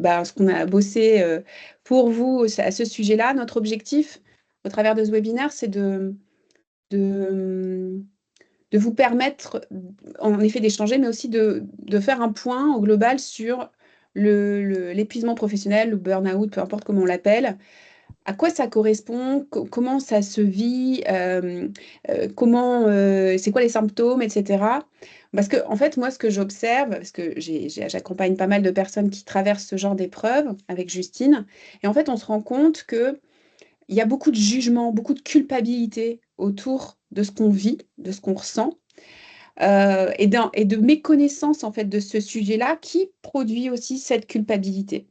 ce qu'on a bossé pour vous à ce sujet-là. Notre objectif, au travers de ce webinaire, c'est de, de vous permettre, en effet, d'échanger, mais aussi de faire un point au global sur l'épuisement professionnel, le burn-out, peu importe comment on l'appelle, à quoi ça correspond, comment ça se vit, c'est quoi les symptômes, etc. Parce que, en fait, moi, ce que j'observe, parce que j'accompagne pas mal de personnes qui traversent ce genre d'épreuves avec Justine, et en fait, on se rend compte que il y a beaucoup de jugement, beaucoup de culpabilité autour de ce qu'on vit, de ce qu'on ressent, et de méconnaissance en fait de ce sujet-là qui produit aussi cette culpabilité.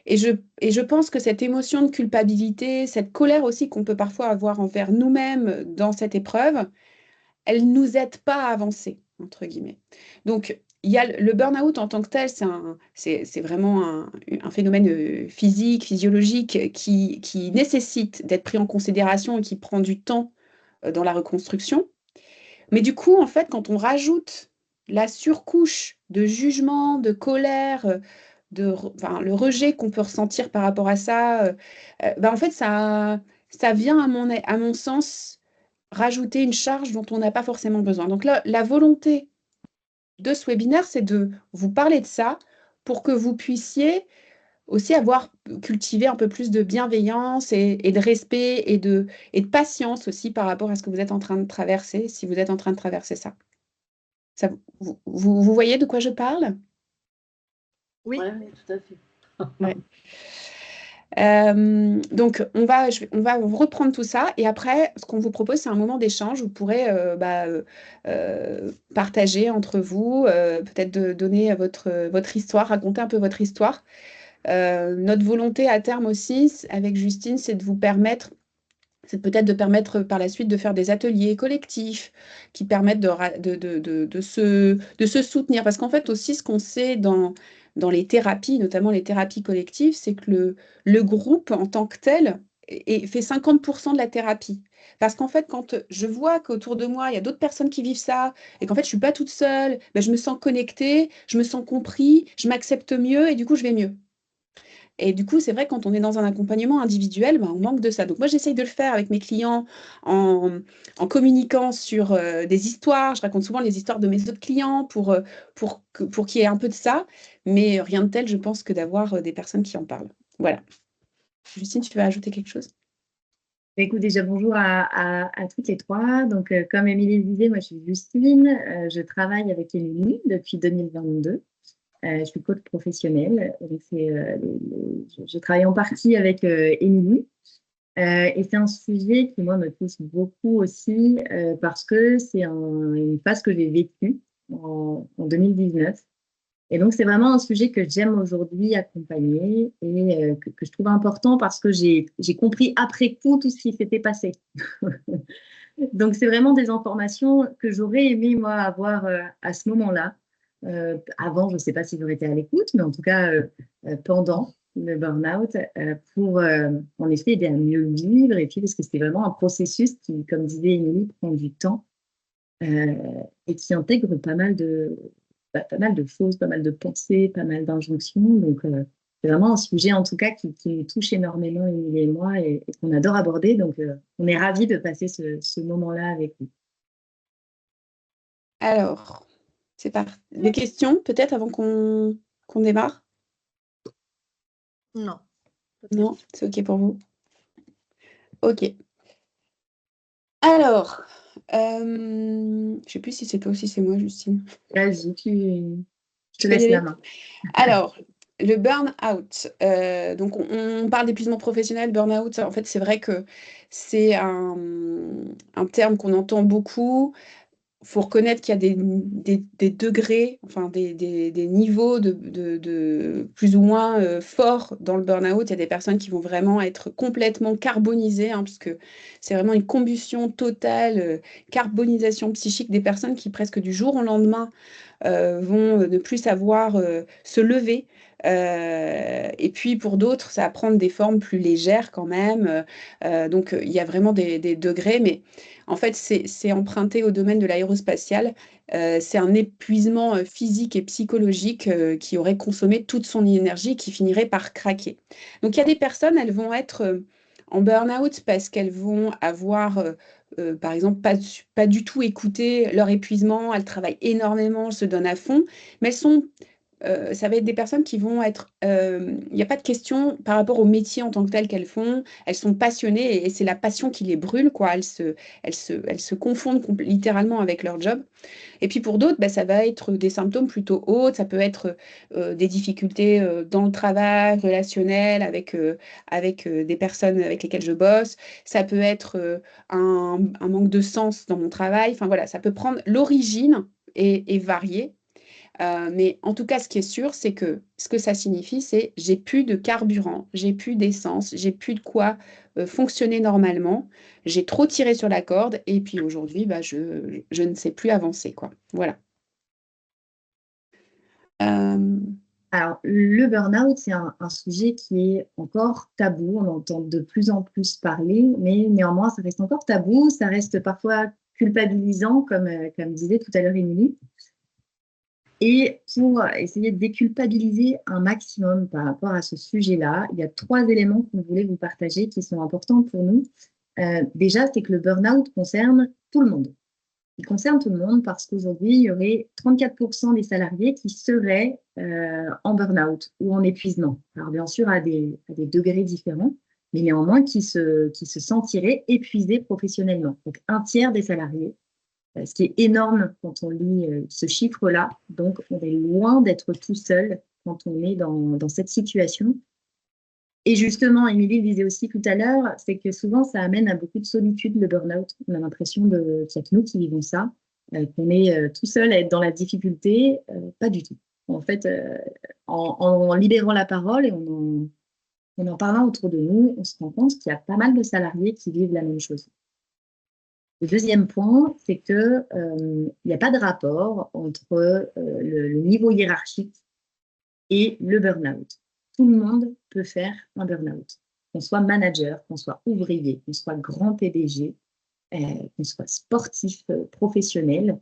Et je pense que cette émotion de culpabilité, cette colère aussi qu'on peut parfois avoir envers nous-mêmes dans cette épreuve, elle ne nous aide pas à avancer, entre guillemets. Donc, il y a le burn-out en tant que tel, c'est vraiment un phénomène physique, physiologique, qui nécessite d'être pris en considération et qui prend du temps dans la reconstruction. Mais du coup, en fait, quand on rajoute la surcouche de jugement, de colère, enfin, le rejet qu'on peut ressentir par rapport à ça, en fait, ça vient, à mon sens, rajouter une charge dont on n'a pas forcément besoin. Donc là, la volonté de ce webinaire, c'est de vous parler de ça pour que vous puissiez aussi cultivé un peu plus de bienveillance et de respect et de patience aussi par rapport à ce que vous êtes en train de traverser, si vous êtes en train de traverser ça. Vous voyez de quoi je parle? Oui, oui, tout à fait. Ouais. Donc, on va reprendre tout ça et après, ce qu'on vous propose, c'est un moment d'échange. Vous pourrez partager entre vous, peut-être donner votre histoire, raconter un peu votre histoire. Notre volonté à terme aussi, avec Justine, c'est peut-être de permettre par la suite de faire des ateliers collectifs qui permettent de se soutenir. Parce qu'en fait aussi, ce qu'on sait dans les thérapies, notamment les thérapies collectives, c'est que le groupe en tant que tel fait 50% de la thérapie. Parce qu'en fait, quand je vois qu'autour de moi, il y a d'autres personnes qui vivent ça, et qu'en fait, je ne suis pas toute seule, je me sens connectée, je me sens compris, je m'accepte mieux, et du coup, je vais mieux. Et du coup, c'est vrai, quand on est dans un accompagnement individuel, on manque de ça. Donc moi, j'essaye de le faire avec mes clients en communiquant sur des histoires. Je raconte souvent les histoires de mes autres clients pour qu'il y ait un peu de ça. Mais rien de tel, je pense, que d'avoir des personnes qui en parlent. Voilà. Justine, tu veux ajouter quelque chose? Écoute, déjà, bonjour à toutes les trois. Donc, comme Émilie le disait, moi, je suis Justine. Je travaille avec Émilie depuis 2022. Je suis coach professionnelle. Donc, je travaille en partie avec Émilie. Et c'est un sujet qui, moi, me touche beaucoup aussi parce que c'est une phase que j'ai vécue en 2019. Et donc, c'est vraiment un sujet que j'aime aujourd'hui accompagner et que je trouve important parce que j'ai compris après coup tout ce qui s'était passé. Donc, c'est vraiment des informations que j'aurais aimé, moi, avoir à ce moment-là. Avant, je ne sais pas si j'aurais été à l'écoute, mais en tout cas, pendant le burn-out, pour en effet aider à mieux vivre. Et puis, parce que c'était vraiment un processus qui, comme disait Émilie, prend du temps euh, et qui intègre pas mal de choses, pas mal de pensées, pas mal d'injonctions. Donc, c'est vraiment un sujet, en tout cas, qui nous touche énormément, Émilie et moi, et qu'on adore aborder. Donc, on est ravis de passer ce moment-là avec vous. Alors, c'est parti. Des questions, peut-être, avant qu'on démarre? Non. Non, c'est OK pour vous? OK. Alors, je ne sais plus si c'est toi ou si c'est moi, Justine. Vas-y, je te Je peux y laisse la aller? main. Alors, le burn-out. Donc, on parle d'épuisement professionnel, burn-out. En fait, c'est vrai que c'est un terme qu'on entend beaucoup. Il faut reconnaître qu'il y a des degrés, enfin des niveaux de plus ou moins forts dans le burn-out. Il y a des personnes qui vont vraiment être complètement carbonisées, puisque c'est vraiment une combustion totale, carbonisation psychique des personnes qui, presque du jour au lendemain, vont ne plus savoir se lever. Et puis pour d'autres, ça va prendre des formes plus légères quand même. Donc il y a vraiment des degrés, mais En fait, c'est emprunté au domaine de l'aérospatial. C'est un épuisement physique et psychologique qui aurait consommé toute son énergie et qui finirait par craquer. Donc, il y a des personnes, elles vont être en burn-out parce qu'elles vont avoir, par exemple, pas du tout écouté leur épuisement. Elles travaillent énormément, elles se donnent à fond, mais elles sont ça va être des personnes qui vont être. Il n'y a pas de question par rapport au métier en tant que tel qu'elles font. Elles sont passionnées et c'est la passion qui les brûle, quoi. Elles se confondent littéralement avec leur job. Et puis pour d'autres, bah, ça va être des symptômes plutôt hauts. Ça peut être des difficultés dans le travail, relationnel, avec des personnes avec lesquelles je bosse. Ça peut être un manque de sens dans mon travail. Enfin voilà, ça peut prendre l'origine et varier. Mais en tout cas, ce qui est sûr, c'est que ce que ça signifie, c'est j'ai plus de carburant, j'ai plus d'essence, j'ai plus de quoi fonctionner normalement. J'ai trop tiré sur la corde et puis aujourd'hui, bah, je ne sais plus avancer, quoi. Voilà. Euh, Alors, le burn-out, c'est un sujet qui est encore tabou. On entend de plus en plus parler, mais néanmoins, ça reste encore tabou. Ça reste parfois culpabilisant, comme disait tout à l'heure Émilie. Et pour essayer de déculpabiliser un maximum par rapport à ce sujet-là, il y a trois éléments qu'on voulait vous partager qui sont importants pour nous. Déjà, c'est que le burn-out concerne tout le monde. Il concerne tout le monde parce qu'aujourd'hui, il y aurait 34% des salariés qui seraient en burn-out ou en épuisement. Alors, bien sûr, à des degrés différents, mais néanmoins qui se sentiraient épuisés professionnellement. Donc, un tiers des salariés, ce qui est énorme quand on lit ce chiffre-là. Donc, on est loin d'être tout seul quand on est dans cette situation. Et justement, Émilie le disait aussi tout à l'heure, c'est que souvent, ça amène à beaucoup de solitude, le burn-out. On a l'impression qu'il n'y a que nous qui vivons ça, qu'on est tout seul à être dans la difficulté. Pas du tout. En fait, en libérant la parole et en en parlant autour de nous, on se rend compte qu'il y a pas mal de salariés qui vivent la même chose. Le deuxième point, c'est que il n'y a pas de rapport entre le niveau hiérarchique et le burn-out. Tout le monde peut faire un burn-out. Qu'on soit manager, qu'on soit ouvrier, qu'on soit grand PDG, qu'on soit sportif professionnel.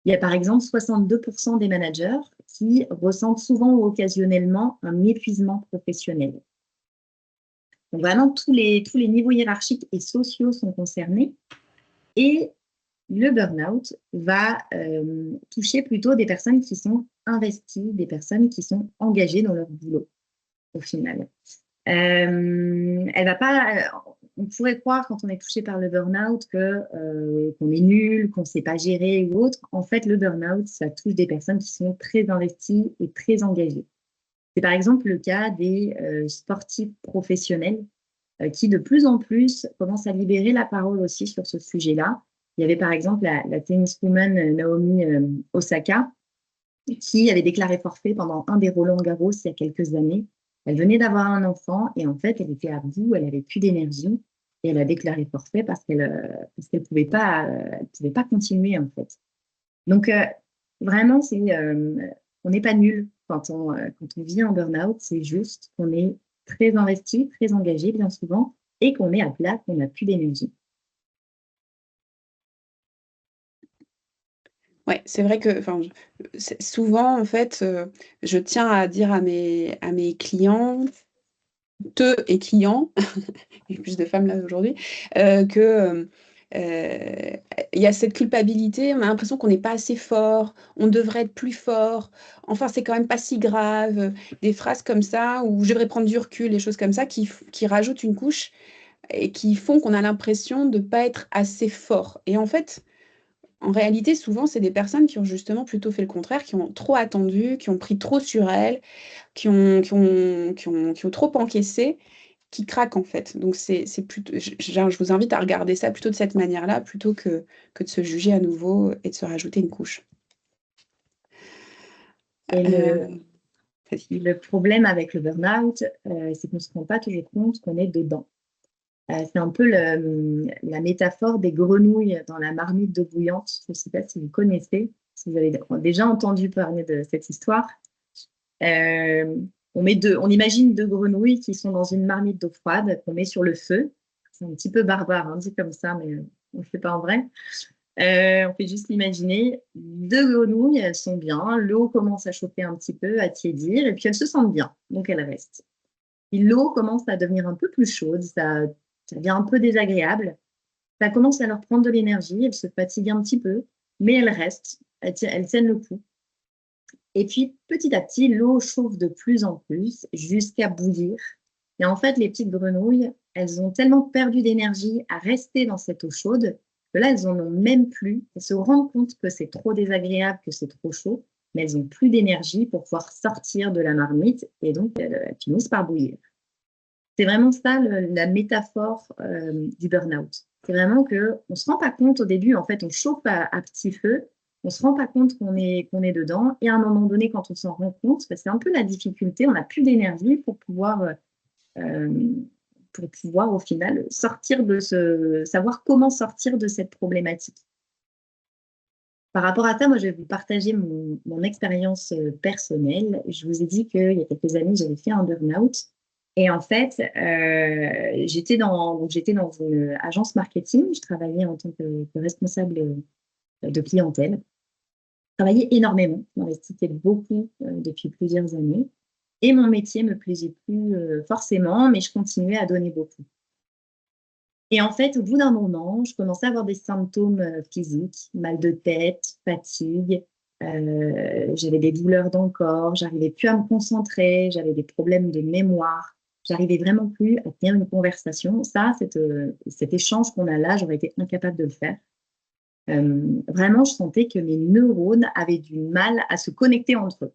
Il y a par exemple 62% des managers qui ressentent souvent ou occasionnellement un épuisement professionnel. Donc vraiment, tous les niveaux hiérarchiques et sociaux sont concernés. Et le burn-out va toucher plutôt des personnes qui sont investies, des personnes qui sont engagées dans leur boulot, au final. Elle va pas, on pourrait croire quand on est touché par le burn-out qu'on est nul, qu'on ne sait pas gérer ou autre. En fait, le burn-out, ça touche des personnes qui sont très investies et très engagées. C'est par exemple le cas des sportifs professionnels qui de plus en plus commencent à libérer la parole aussi sur ce sujet-là. Il y avait par exemple la tenniswoman Naomi Osaka qui avait déclaré forfait pendant un des Roland-Garros il y a quelques années. Elle venait d'avoir un enfant et en fait, elle était à bout, elle n'avait plus d'énergie et elle a déclaré forfait parce qu'elle pouvait pas continuer en fait. Donc vraiment, on n'est pas nul quand on vit en burn-out, c'est juste qu'on est très investi, très engagé bien souvent et qu'on est à plat, qu'on n'a plus d'énergie. Ouais, c'est vrai que enfin, souvent, en fait, je tiens à dire à mes clients, et clients, il y a plus de femmes là aujourd'hui, que il y a cette culpabilité, on a l'impression qu'on n'est pas assez fort, on devrait être plus fort, enfin c'est quand même pas si grave, des phrases comme ça, où je devrais prendre du recul, des choses comme ça, qui rajoutent une couche et qui font qu'on a l'impression de ne pas être assez fort. Et en fait, en réalité, souvent, c'est des personnes qui ont justement plutôt fait le contraire, qui ont trop attendu, qui ont pris trop sur elles, qui ont trop encaissé, qui craquent en fait. Donc c'est plutôt, je vous invite à regarder ça plutôt de cette manière-là, plutôt que de se juger à nouveau et de se rajouter une couche. Et Euh, Vas-y. le problème avec le burn-out, c'est qu'on ne se rend pas toujours compte qu'on est dedans. C'est un peu la métaphore des grenouilles dans la marmite d'eau bouillante. Je ne sais pas si vous connaissez, si vous avez déjà entendu parler de cette histoire. Euh, on imagine deux grenouilles qui sont dans une marmite d'eau froide qu'on met sur le feu. C'est un petit peu barbare, hein, dit comme ça, mais on ne le fait pas en vrai. On fait juste l'imaginer. Deux grenouilles, elles sont bien. L'eau commence à chauffer un petit peu, à tiédir, et puis elles se sentent bien, donc elles restent. Puis l'eau commence à devenir un peu plus chaude, ça devient un peu désagréable. Ça commence à leur prendre de l'énergie, elles se fatiguent un petit peu, mais elles restent, elles tiennent le coup. Et puis petit à petit, l'eau chauffe de plus en plus jusqu'à bouillir. Et en fait, les petites grenouilles, elles ont tellement perdu d'énergie à rester dans cette eau chaude que là, elles en ont même plus. Elles se rendent compte que c'est trop désagréable, que c'est trop chaud, mais elles n'ont plus d'énergie pour pouvoir sortir de la marmite et donc elles finissent par bouillir. C'est vraiment ça la métaphore du burn-out. C'est vraiment qu'on ne se rend pas compte au début, en fait, on chauffe à petit feu, on ne se rend pas compte qu'on est dedans, et à un moment donné, quand on s'en rend compte, bah, c'est un peu la difficulté, on n'a plus d'énergie euh, pour pouvoir au final savoir comment sortir de cette problématique. Par rapport à ça, moi, je vais vous partager mon expérience personnelle. Je vous ai dit qu'il y a quelques années, j'avais fait un burn-out. Et en fait, j'étais dans une agence marketing. Je travaillais en tant que responsable de clientèle. Je travaillais énormément, j'investissais beaucoup depuis plusieurs années. Et mon métier me plaisait plus forcément, mais je continuais à donner beaucoup. Et en fait, au bout d'un moment, je commençais à avoir des symptômes physiques, mal de tête, fatigue, j'avais des douleurs dans le corps, j'arrivais plus à me concentrer, j'avais des problèmes de mémoire, j'arrivais vraiment plus à tenir une conversation. Ça, cet échange qu'on a là, j'aurais été incapable de le faire. Vraiment, je sentais que mes neurones avaient du mal à se connecter entre eux.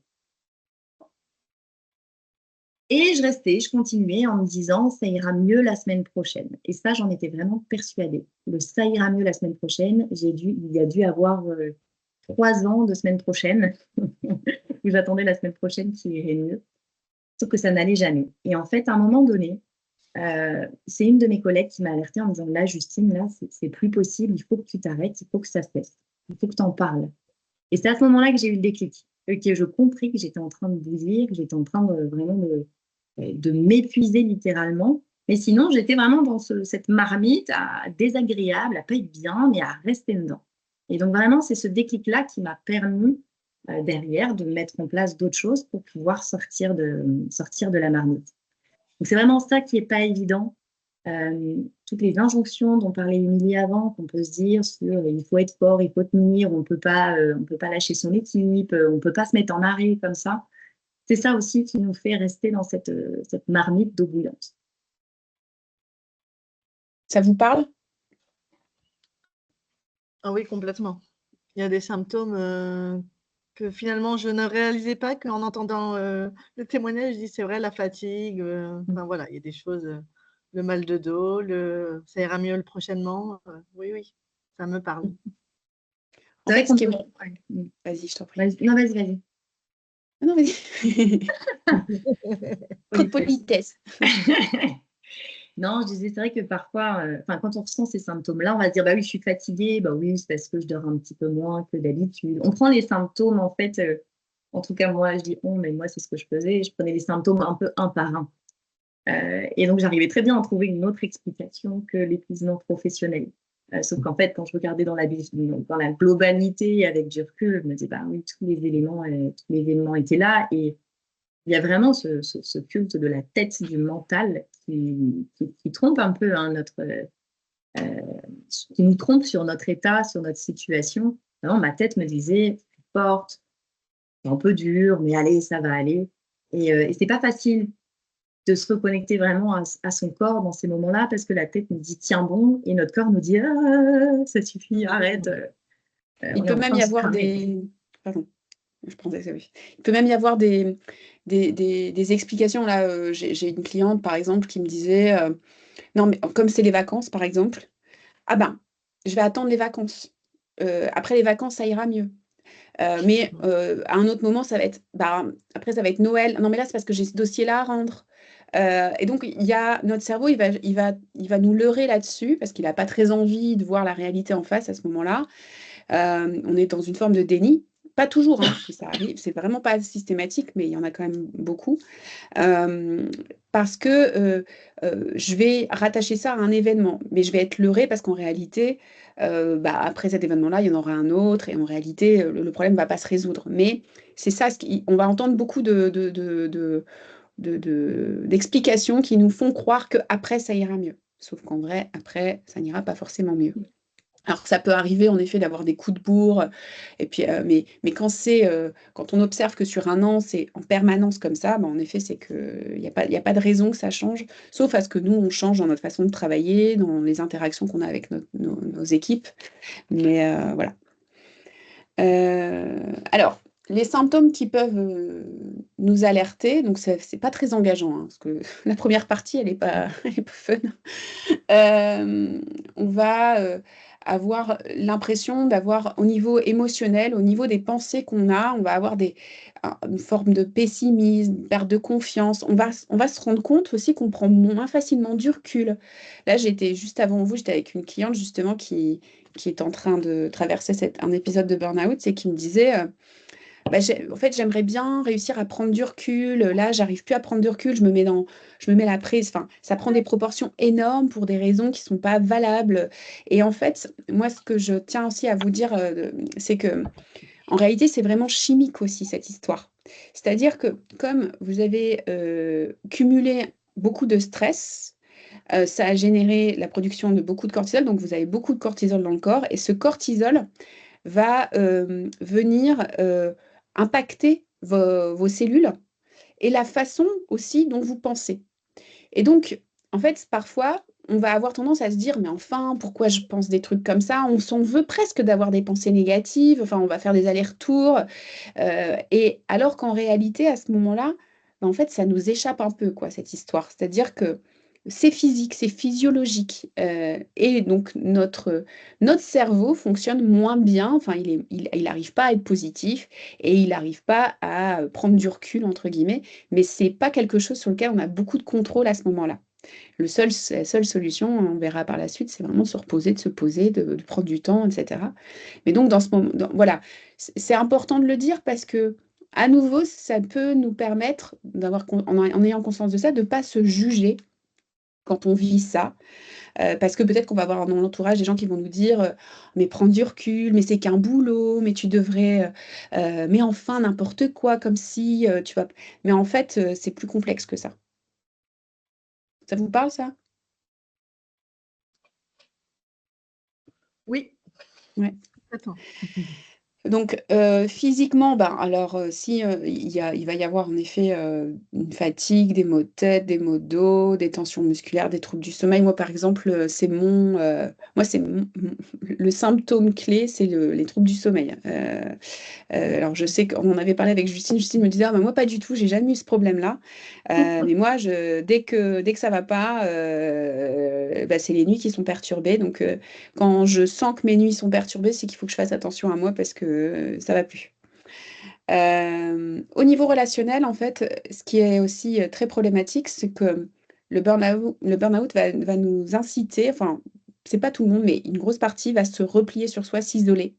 Et je continuais en me disant, ça ira mieux la semaine prochaine. Et ça, j'en étais vraiment persuadée. Ça ira mieux la semaine prochaine. Il y a dû avoir 3 ans de semaine prochaine, où j'attendais la semaine prochaine qui irait mieux. Sauf que ça n'allait jamais. Et en fait, à un moment donné, c'est une de mes collègues qui m'a alertée en me disant, là, Justine, là, c'est plus possible, il faut que tu t'arrêtes, il faut que ça cesse, il faut que tu en parles. Et c'est à ce moment-là que j'ai eu le déclic, que je compris que j'étais en train de bouillir, que j'étais en train vraiment de m'épuiser littéralement. Mais sinon, j'étais vraiment dans cette marmite désagréable, à pas être bien, mais à rester dedans. Et donc vraiment, c'est ce déclic-là qui m'a permis derrière de mettre en place d'autres choses pour pouvoir sortir de la marmite. Donc c'est vraiment ça qui n'est pas évident. Toutes les injonctions dont parlait Émilie avant, qu'on peut se dire sur il faut être fort, il faut tenir, on peut pas lâcher son équipe, on ne peut pas se mettre en arrêt comme ça. C'est ça aussi qui nous fait rester dans cette marmite d'eau bouillante. Ça vous parle? Ah oui, complètement. Il y a des symptômes que finalement je ne réalisais pas, qu'en entendant le témoignage, je dis c'est vrai, la fatigue, enfin voilà, il y a des choses, le mal de dos, ça ira mieux prochainement. Oui, ça me parle. En fait, ce qui est bon. Vas-y, je t'en prie. Non, vas-y. Non, vas-y. Trop de politesse. Non, je disais, c'est vrai que parfois, quand on ressent ces symptômes-là, on va se dire, bah oui, je suis fatiguée, bah oui, c'est parce que je dors un petit peu moins que d'habitude. On prend les symptômes, en fait, en tout cas, moi, je dis on, mais moi, c'est ce que je faisais, je prenais les symptômes un peu un par un. Et donc, j'arrivais très bien à trouver une autre explication que l'épuisement professionnel. Sauf qu'en fait, quand je regardais dans la globalité avec du recul, je me disais, bah oui, tous les éléments étaient là. Et il y a vraiment ce culte de la tête, du mental qui trompe un peu qui nous trompe sur notre état, sur notre situation. Vraiment, ma tête me disait, tu es forte, c'est un peu dur, mais allez, ça va aller. Et c'est pas facile de se reconnecter vraiment à son corps dans ces moments-là, parce que la tête nous dit tiens bon, et notre corps nous dit ça suffit, arrête. Il peut même y avoir Pardon, je prends oui. Il peut même y avoir des explications. Là, j'ai une cliente, par exemple, qui me disait non, mais comme c'est les vacances, par exemple, ah ben, je vais attendre les vacances. Après les vacances, ça ira mieux. Mais à un autre moment, ça va être après, ça va être Noël. Non, mais là, c'est parce que j'ai ce dossier-là à rendre. Et donc, il y a notre cerveau, il va nous leurrer là-dessus parce qu'il n'a pas très envie de voir la réalité en face à ce moment-là. On est dans une forme de déni. pas toujours, hein, ça arrive, c'est vraiment pas systématique, mais il y en a quand même beaucoup. Parce que je vais rattacher ça à un événement, mais je vais être leurrée parce qu'en réalité, après cet événement-là, il y en aura un autre, et en réalité, le problème ne va pas se résoudre. Mais c'est ça, on va entendre beaucoup d'explications qui nous font croire qu'après, ça ira mieux. Sauf qu'en vrai, après, ça n'ira pas forcément mieux. Alors, ça peut arriver en effet d'avoir des coups de bourre, et puis, mais quand on observe que sur un an, c'est en permanence comme ça, en effet, c'est qu'il n'y a pas de raison que ça change, sauf à ce que nous, on change dans notre façon de travailler, dans les interactions qu'on a avec nos équipes. Mais voilà. Alors, les symptômes qui peuvent nous alerter, donc c'est pas très engageant, hein, parce que la première partie, elle est pas fun. On va avoir l'impression d'avoir, au niveau émotionnel, au niveau des pensées qu'on a, on va avoir une forme de pessimisme, une perte de confiance. On va se rendre compte aussi qu'on prend moins facilement du recul. Là, juste avant vous, j'étais avec une cliente justement qui est en train de traverser un épisode de burn-out et qui me disait en fait, j'aimerais bien réussir à prendre du recul. Là, j'arrive plus à prendre du recul. Je me mets la prise. Enfin, ça prend des proportions énormes pour des raisons qui sont pas valables. Et en fait, moi, ce que je tiens aussi à vous dire, c'est que, en réalité, c'est vraiment chimique aussi cette histoire. C'est-à-dire que comme vous avez cumulé beaucoup de stress, ça a généré la production de beaucoup de cortisol. Donc, vous avez beaucoup de cortisol dans le corps. Et ce cortisol va venir impacter vos cellules et la façon aussi dont vous pensez. Et donc, en fait, parfois, on va avoir tendance à se dire, mais enfin, pourquoi je pense des trucs comme ça? On s'en veut presque d'avoir des pensées négatives, enfin, on va faire des allers-retours. Et alors qu'en réalité, à ce moment-là, en fait, ça nous échappe un peu, quoi, cette histoire. C'est-à-dire que c'est physique, c'est physiologique. Et donc, notre cerveau fonctionne moins bien. Enfin, il n'arrive pas à être positif et il n'arrive pas à prendre du recul, entre guillemets. Mais ce n'est pas quelque chose sur lequel on a beaucoup de contrôle à ce moment-là. La seule solution, on verra par la suite, c'est vraiment de se reposer, de se poser, de prendre du temps, etc. Mais donc, dans ce moment, voilà, c'est important de le dire parce que, à nouveau, ça peut nous permettre, en ayant conscience de ça, de ne pas se juger quand on vit ça. Parce que peut-être qu'on va avoir dans l'entourage des gens qui vont nous dire mais prends du recul, mais c'est qu'un boulot, mais tu devrais, mais enfin n'importe quoi, comme si tu vas. Mais en fait, c'est plus complexe que ça. Ça vous parle, ça? Oui, Ouais. attends. Donc, physiquement, alors, si il va y avoir en effet une fatigue, des maux de tête, des maux de dos, des tensions musculaires, des troubles du sommeil. Moi, par exemple, le symptôme clé, c'est les troubles du sommeil. Alors, je sais qu'on en avait parlé avec Justine. Justine me disait, ah, moi, pas du tout, j'ai jamais eu ce problème-là. Mais moi, dès que ça va pas, c'est les nuits qui sont perturbées. Donc, quand je sens que mes nuits sont perturbées, c'est qu'il faut que je fasse attention à moi parce que ça va plus. Au niveau relationnel, en fait, ce qui est aussi très problématique, c'est que le burn-out va nous inciter, enfin, c'est pas tout le monde, mais une grosse partie va se replier sur soi, s'isoler.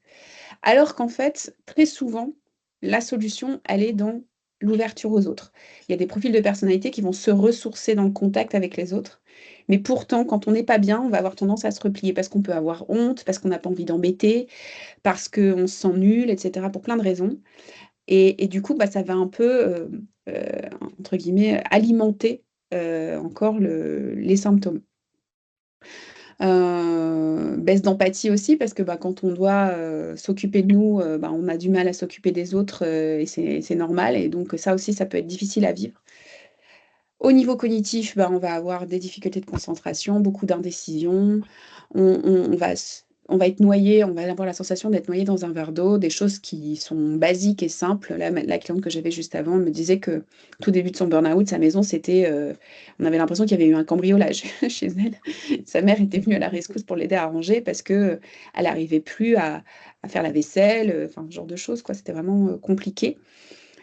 Alors qu'en fait, très souvent, la solution, elle est dans l'ouverture aux autres. Il y a des profils de personnalité qui vont se ressourcer dans le contact avec les autres. Mais pourtant, quand on n'est pas bien, on va avoir tendance à se replier parce qu'on peut avoir honte, parce qu'on n'a pas envie d'embêter, parce qu'on se sent nul, etc., pour plein de raisons. Et du coup, ça va un peu, entre guillemets, alimenter encore les symptômes. Baisse d'empathie aussi, parce que quand on doit s'occuper de nous, on a du mal à s'occuper des autres, et c'est normal. Et donc ça aussi, ça peut être difficile à vivre. Au niveau cognitif, on va avoir des difficultés de concentration, beaucoup d'indécision. On va être noyé, on va avoir la sensation d'être noyé dans un verre d'eau, des choses qui sont basiques et simples. Là, la cliente que j'avais juste avant me disait que tout début de son burn-out, sa maison, on avait l'impression qu'il y avait eu un cambriolage chez elle. Sa mère était venue à la rescousse pour l'aider à ranger parce que elle n'arrivait plus à faire la vaisselle, enfin, ce genre de choses, quoi. C'était vraiment compliqué.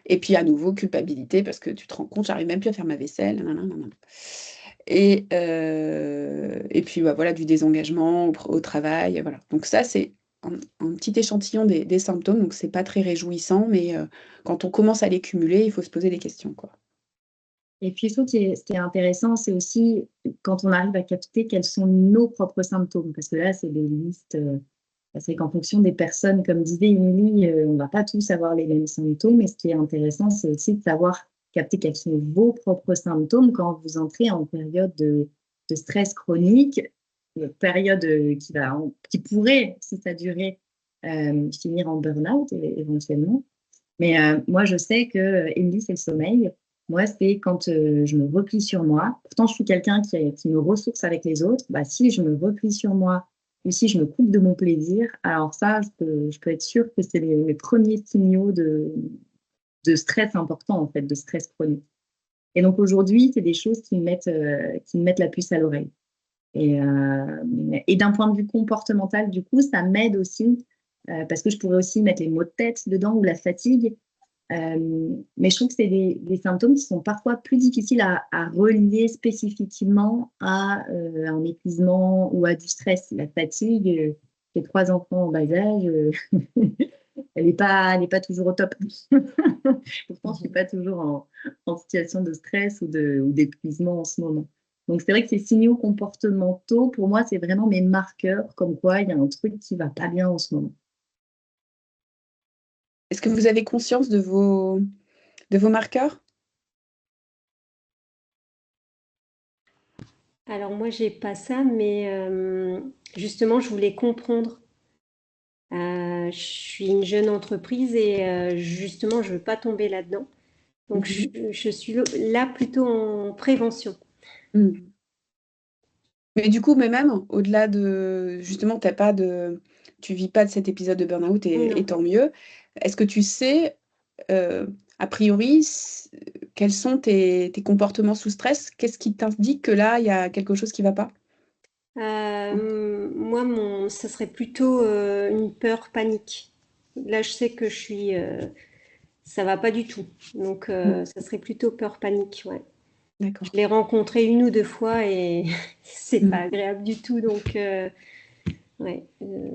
Et puis à nouveau, culpabilité, parce que tu te rends compte, j'arrive même plus à faire ma vaisselle. Nanana. Et puis voilà, du désengagement au travail. Voilà. Donc ça, c'est un petit échantillon des symptômes, donc c'est pas très réjouissant, mais quand on commence à les cumuler, il faut se poser des questions, quoi. Et puis, je trouve que ce qui est intéressant, c'est aussi quand on arrive à capter quels sont nos propres symptômes. Parce que là, c'est des listes, c'est qu'en fonction des personnes, comme disait Émilie, on ne va pas tous avoir les mêmes symptômes. Et ce qui est intéressant, c'est aussi de savoir capter quels sont vos propres symptômes quand vous entrez en période de stress chronique, une période qui pourrait, si ça durait, finir en burn-out éventuellement. Mais moi, je sais que Émilie, c'est le sommeil. Moi, c'est quand je me replie sur moi. Pourtant, je suis quelqu'un qui me ressource avec les autres. Bah, si je me replie sur moi ou si je me coupe de mon plaisir, alors ça, je peux être sûre que c'est les premiers signaux de stress important, en fait, de stress chronique. Et donc, aujourd'hui, c'est des choses qui me mettent la puce à l'oreille. Et d'un point de vue comportemental, du coup, ça m'aide aussi, parce que je pourrais aussi mettre les maux de tête dedans ou la fatigue. Mais je trouve que c'est des symptômes qui sont parfois plus difficiles à relier spécifiquement à un épuisement ou à du stress. La fatigue, j'ai 3 enfants en bas âge, elle n'est pas toujours au top. Pourtant, je ne suis pas toujours en situation de stress ou d'épuisement en ce moment. Donc, c'est vrai que ces signaux comportementaux, pour moi, c'est vraiment mes marqueurs, comme quoi il y a un truc qui ne va pas bien en ce moment. Est-ce que vous avez conscience de vos marqueurs? Alors moi, j'ai pas ça, mais justement, je voulais comprendre. Je suis une jeune entreprise et justement, je veux pas tomber là-dedans. Donc, je suis là plutôt en prévention. Mais du coup, mais même au-delà de justement, tu vis pas de cet épisode de burn-out et Non. tant mieux. Est-ce que tu sais, a priori, quels sont tes comportements sous stress? Qu'est-ce qui t'indique que là, il y a quelque chose qui va pas? Moi, ça serait plutôt une peur panique. Là, je sais que ça va pas du tout. Donc, ça serait plutôt peur panique, ouais. D'accord. Je l'ai rencontré 1 ou 2 fois et c'est pas agréable du tout. Donc, ouais,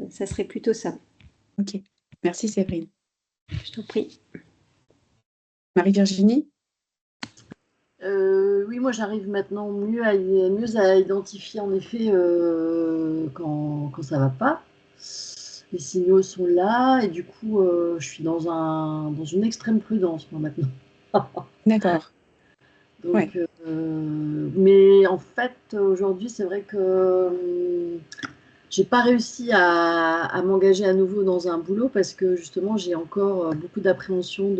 ça serait plutôt ça. Ok. Merci Séverine. Je t'en prie. Marie-Virginie? Oui, moi j'arrive maintenant mieux à identifier en effet quand ça va pas. Les signaux sont là et du coup je suis dans une extrême prudence moi maintenant. D'accord. Donc, Ouais. mais en fait aujourd'hui c'est vrai que j'ai pas réussi à m'engager à nouveau dans un boulot parce que justement j'ai encore beaucoup d'appréhension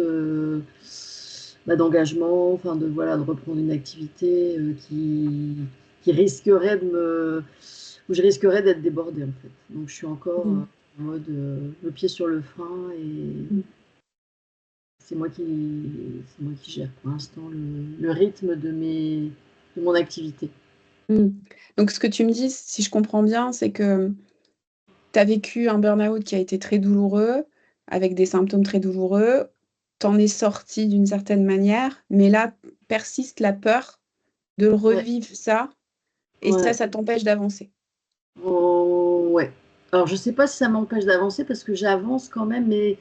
d'engagement, enfin de reprendre une activité qui risquerait où je risquerais d'être débordée en fait. Donc je suis encore en mode le pied sur le frein et c'est moi qui gère pour l'instant le rythme de mon activité. Donc ce que tu me dis, si je comprends bien, c'est que tu as vécu un burn-out qui a été très douloureux, avec des symptômes très douloureux. T'en es sorti d'une certaine manière, mais là persiste la peur de revivre ça, et Ouais. ça t'empêche d'avancer. Oh, ouais. Alors, je sais pas si ça m'empêche d'avancer parce que j'avance quand même, mais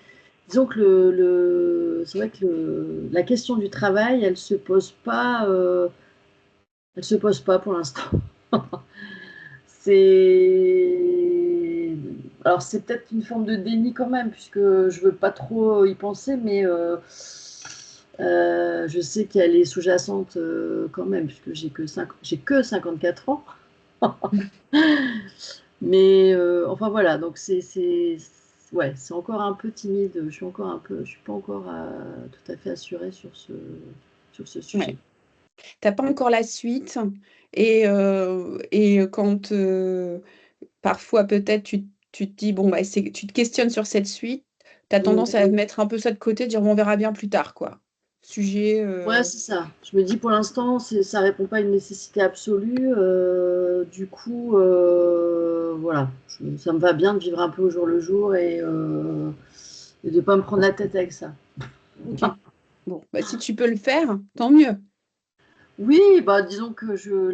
disons que c'est vrai que la question du travail, elle se pose pas pour l'instant. C'est alors c'est peut-être une forme de déni quand même puisque je veux pas trop y penser, mais je sais qu'elle est sous-jacente quand même puisque j'ai que 54 ans. Mais enfin voilà, donc ouais, c'est encore un peu timide. Je suis pas encore tout à fait assurée sur ce sujet. Ouais. T'as pas encore la suite, et quand parfois peut-être tu te dis bon bah tu te questionnes sur cette suite, tu as tendance à mettre un peu ça de côté, dire bon, on verra bien plus tard quoi. Sujet. Ouais, c'est ça. Je me dis pour l'instant, ça répond pas à une nécessité absolue. Du coup, voilà, ça me va bien de vivre un peu au jour le jour et de pas me prendre la tête avec ça. Ok. Bon, bah, si tu peux le faire, tant mieux. Oui, bah disons que je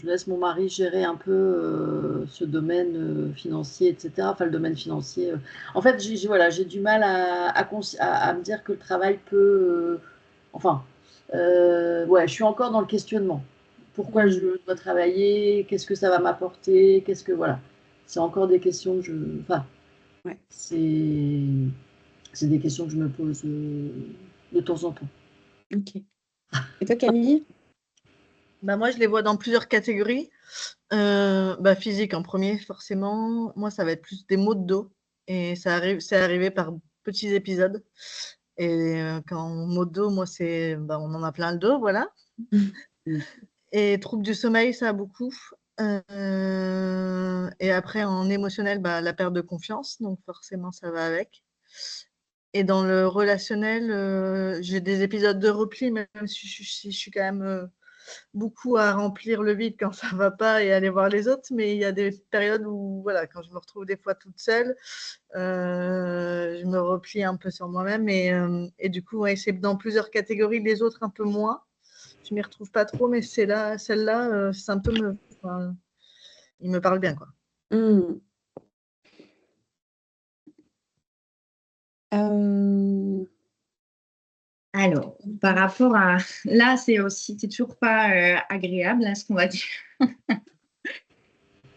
je laisse mon mari gérer un peu ce domaine financier, etc. Enfin, le domaine financier. En fait, voilà, j'ai du mal à me dire que le travail peut... enfin, ouais, je suis encore dans le questionnement. Pourquoi je dois travailler? Qu'est-ce que ça va m'apporter? Qu'est-ce que... Voilà. C'est encore des questions que je... Enfin, Ouais. c'est des questions que je me pose de temps en temps. Ok. Et toi, Camille? Bah, moi, je les vois dans plusieurs catégories. Physique en premier, forcément. Moi, ça va être plus des maux de dos. Et c'est arrivé par petits épisodes. Et quand maux de dos, moi, on en a plein le dos, voilà. Et troubles du sommeil, ça a beaucoup. Et après, en émotionnel, la perte de confiance. Donc, forcément, ça va avec. Et dans le relationnel, j'ai des épisodes de repli, même si je suis quand même beaucoup à remplir le vide quand ça va pas et aller voir les autres. Mais il y a des périodes où, voilà, quand je me retrouve des fois toute seule, je me replie un peu sur moi-même. Et du coup, ouais, c'est dans plusieurs catégories, les autres un peu moins. Je m'y retrouve pas trop, mais celle-là, symptôme, il me parle bien, quoi. Alors, par rapport à... Là, c'est toujours pas agréable, là, ce qu'on va dire.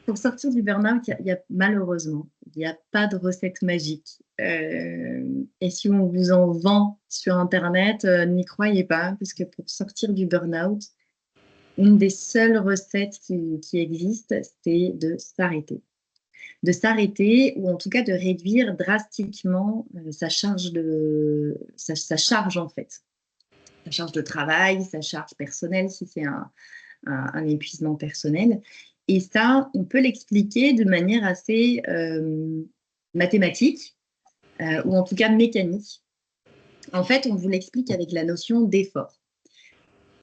Pour sortir du burn-out, malheureusement, il n'y a pas de recette magique. Et si on vous en vend sur Internet, n'y croyez pas, parce que pour sortir du burn-out, une des seules recettes qui existent, c'est de s'arrêter. De s'arrêter, ou en tout cas de réduire drastiquement sa charge en fait. Sa charge de travail, sa charge personnelle, si c'est un épuisement personnel. Et ça, on peut l'expliquer de manière assez mathématique, ou en tout cas mécanique. En fait, on vous l'explique avec la notion d'effort.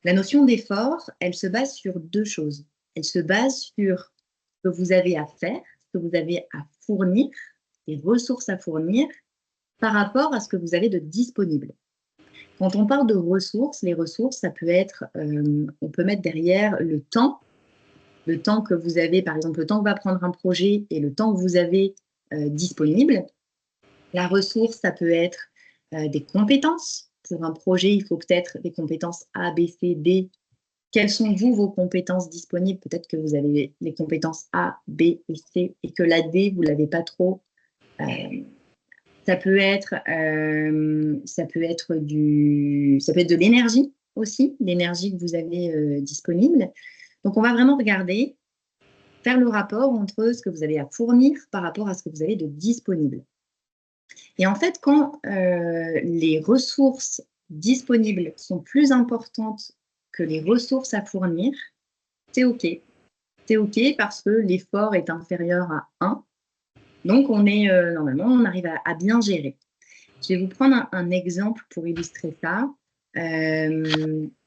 La notion d'effort, elle se base sur deux choses. Elle se base sur ce que vous avez à faire, ce que vous avez à fournir, les ressources à fournir, par rapport à ce que vous avez de disponible. Quand on parle de ressources, les ressources, ça peut être, on peut mettre derrière le temps que vous avez, par exemple, le temps que va prendre un projet et le temps que vous avez disponible. La ressource, ça peut être des compétences. Pour un projet, il faut peut-être des compétences A, B, C, D. Quelles sont, vos compétences disponibles? Peut-être que vous avez les compétences A, B et C et que la D, vous ne l'avez pas trop. Ça peut être de l'énergie aussi, l'énergie que vous avez disponible. Donc, on va vraiment regarder, faire le rapport entre ce que vous avez à fournir par rapport à ce que vous avez de disponible. Et en fait, quand les ressources disponibles sont plus importantes que les ressources à fournir, c'est OK. C'est OK parce que l'effort est inférieur à 1. Donc, normalement, on arrive à bien gérer. Je vais vous prendre un exemple pour illustrer ça.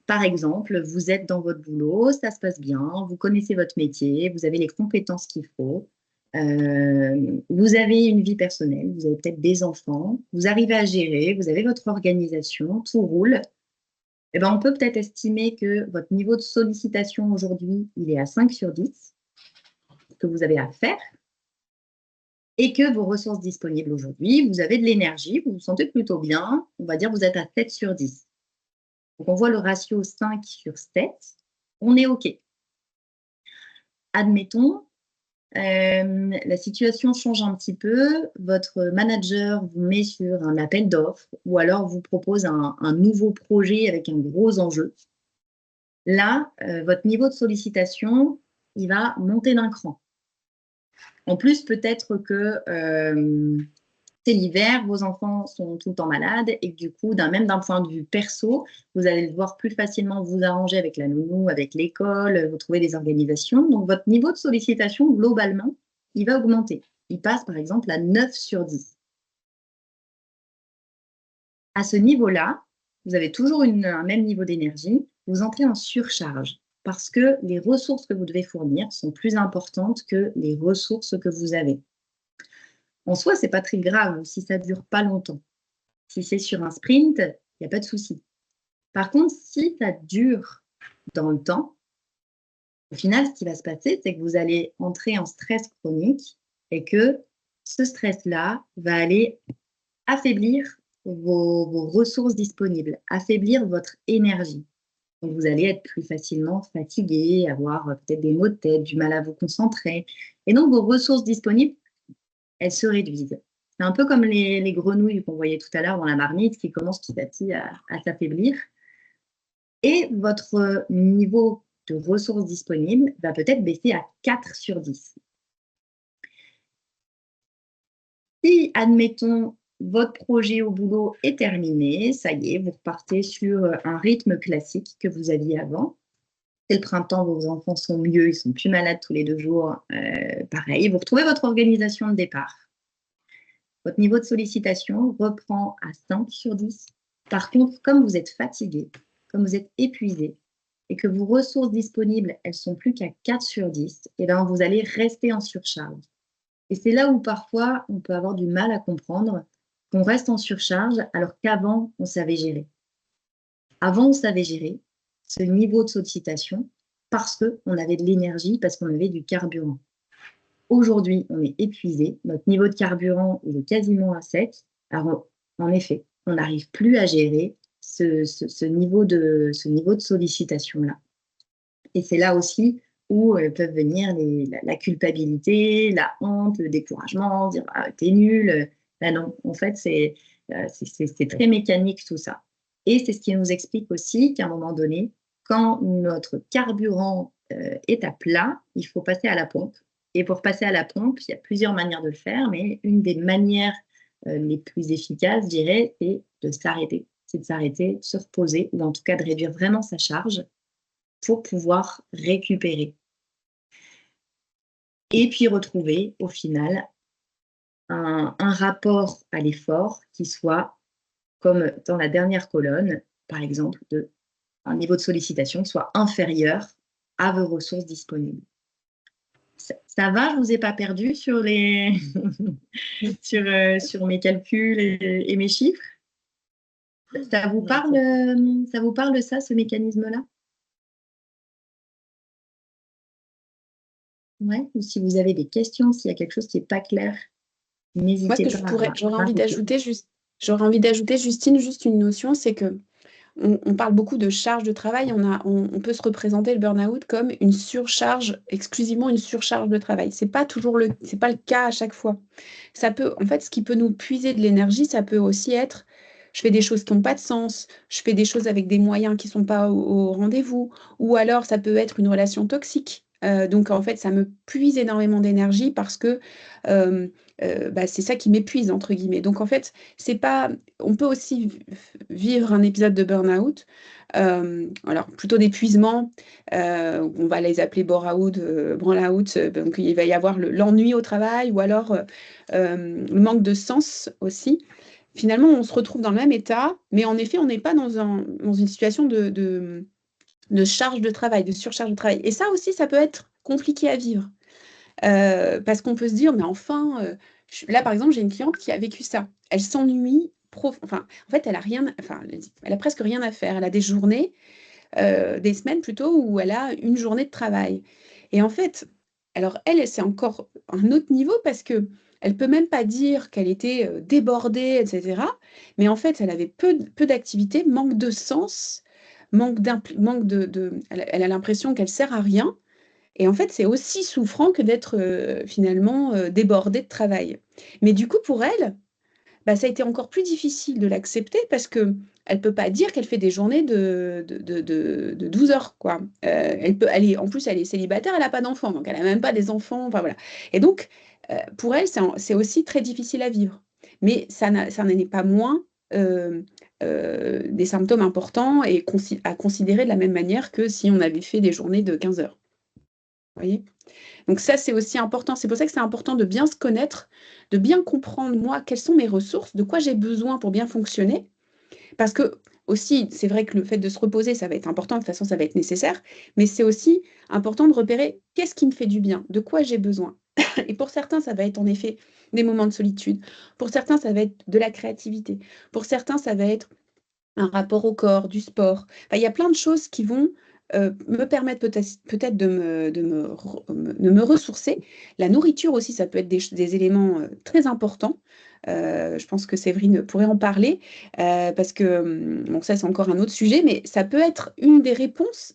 Par exemple, vous êtes dans votre boulot, ça se passe bien, vous connaissez votre métier, vous avez les compétences qu'il faut, vous avez une vie personnelle, vous avez peut-être des enfants, vous arrivez à gérer, vous avez votre organisation, tout roule. Eh ben, on peut peut-être estimer que votre niveau de sollicitation aujourd'hui, il est à 5 sur 10, que vous avez à faire, et que vos ressources disponibles aujourd'hui, vous avez de l'énergie, vous vous sentez plutôt bien, on va dire que vous êtes à 7 sur 10. Donc, on voit le ratio 5 sur 7, on est OK. Admettons, la situation change un petit peu, votre manager vous met sur un appel d'offres ou alors vous propose un nouveau projet avec un gros enjeu. Là, votre niveau de sollicitation, il va monter d'un cran. En plus, peut-être que c'est l'hiver, vos enfants sont tout le temps malades et que du coup, même d'un point de vue perso, vous allez devoir plus facilement vous arranger avec la nounou, avec l'école, vous trouver des organisations. Donc, votre niveau de sollicitation, globalement, il va augmenter. Il passe, par exemple, à 9 sur 10. À ce niveau-là, vous avez toujours un même niveau d'énergie, vous entrez en surcharge parce que les ressources que vous devez fournir sont plus importantes que les ressources que vous avez. En soi, ce n'est pas très grave si ça ne dure pas longtemps. Si c'est sur un sprint, il n'y a pas de souci. Par contre, si ça dure dans le temps, Au final, ce qui va se passer, c'est que vous allez entrer en stress chronique et que ce stress-là va aller affaiblir vos ressources disponibles, affaiblir votre énergie. Donc, vous allez être plus facilement fatigué, avoir peut-être des maux de tête, du mal à vous concentrer. Et donc, vos ressources disponibles, elles se réduisent. C'est un peu comme les grenouilles qu'on voyait tout à l'heure dans la marmite qui commencent petit à petit à s'affaiblir. Et votre niveau de ressources disponibles va peut-être baisser à 4 sur 10. Si, admettons, votre projet au boulot est terminé, ça y est, vous repartez sur un rythme classique que vous aviez avant. C'est le printemps, vos enfants sont mieux, ils sont plus malades tous les 2 jours. Pareil, vous retrouvez votre organisation de départ. Votre niveau de sollicitation reprend à 5 sur 10. Par contre, comme vous êtes fatigué, comme vous êtes épuisé et que vos ressources disponibles, elles sont plus qu'à 4 sur 10, et bien vous allez rester en surcharge. Et c'est là où parfois on peut avoir du mal à comprendre qu'on reste en surcharge alors qu'avant on savait gérer. Avant on savait gérer ce niveau de sollicitation parce qu'on avait de l'énergie, parce qu'on avait du carburant. Aujourd'hui, on est épuisé, notre niveau de carburant il est quasiment à sec. Alors, en effet, on n'arrive plus à gérer ce niveau de sollicitation-là. Et c'est là aussi où peuvent venir la culpabilité, la honte, le découragement, dire ah, t'es nul. Là, non, en fait, c'est très mécanique tout ça. Et c'est ce qui nous explique aussi qu'à un moment donné, quand notre carburant est à plat, il faut passer à la pompe. Et pour passer à la pompe, il y a plusieurs manières de le faire, mais une des manières les plus efficaces, je dirais, c'est de s'arrêter. C'est de s'arrêter, de se reposer, ou en tout cas de réduire vraiment sa charge pour pouvoir récupérer. Et puis retrouver, au final, un rapport à l'effort qui soit, comme dans la dernière colonne, par exemple, un niveau de sollicitation qui soit inférieur à vos ressources disponibles. Ça va, je ne vous ai pas perdu sur, sur mes calculs et mes chiffres? Ça vous parle ça, ce mécanisme-là? Ouais, ou si vous avez des questions, s'il y a quelque chose qui n'est pas clair, n'hésitez pas. J'aurais envie d'ajouter, Justine, juste une notion, c'est que on parle beaucoup de charge de travail, on peut se représenter le burn-out comme une surcharge, exclusivement une surcharge de travail. C'est pas le cas à chaque fois. Ça peut, en fait, ce qui peut nous puiser de l'énergie, ça peut aussi être, je fais des choses qui n'ont pas de sens, je fais des choses avec des moyens qui ne sont pas au rendez-vous, ou alors ça peut être une relation toxique. Donc en fait, ça me puise énormément d'énergie parce que c'est ça qui m'épuise, entre guillemets. Donc en fait, c'est pas. On peut aussi vivre un épisode de burn-out, alors plutôt d'épuisement, on va les appeler bore-out, burn-out, donc il va y avoir l'ennui au travail ou alors le manque de sens aussi. Finalement, on se retrouve dans le même état, mais en effet, on n'est pas dans une situation de charge de travail, de surcharge de travail. Et ça aussi, ça peut être compliqué à vivre. Parce qu'on peut se dire, mais enfin, là par exemple, j'ai une cliente qui a vécu ça. Elle s'ennuie, enfin, en fait, elle a presque rien à faire. Elle a des journées, des semaines plutôt, où elle a une journée de travail. Et en fait, alors elle, c'est encore un autre niveau parce que elle peut même pas dire qu'elle était débordée, etc. Mais en fait, elle avait peu d'activité, manque de sens, manque elle a l'impression qu'elle sert à rien. Et en fait, c'est aussi souffrant que d'être finalement débordée de travail. Mais du coup, pour elle, ça a été encore plus difficile de l'accepter parce que elle peut pas dire qu'elle fait des journées de 12 heures, quoi. En plus, elle est célibataire, elle n'a pas d'enfants, donc elle n'a même pas des enfants. Enfin, voilà. Et donc, pour elle, c'est aussi très difficile à vivre. Mais ça n'est pas moins des symptômes importants et à considérer de la même manière que si on avait fait des journées de 15 heures. Vous voyez? Donc ça, c'est aussi important. C'est pour ça que c'est important de bien se connaître, de bien comprendre, moi, quelles sont mes ressources, de quoi j'ai besoin pour bien fonctionner. Parce que aussi, c'est vrai que le fait de se reposer, ça va être important, de toute façon, ça va être nécessaire, mais c'est aussi important de repérer qu'est-ce qui me fait du bien, de quoi j'ai besoin. Et pour certains, ça va être en effet des moments de solitude. Pour certains, ça va être de la créativité. Pour certains, ça va être un rapport au corps, du sport. Enfin, il y a plein de choses qui vont me permettre peut-être de me ressourcer. La nourriture aussi, ça peut être des éléments très importants. Je pense que Séverine pourrait en parler, parce que, bon, ça c'est encore un autre sujet, mais ça peut être une des réponses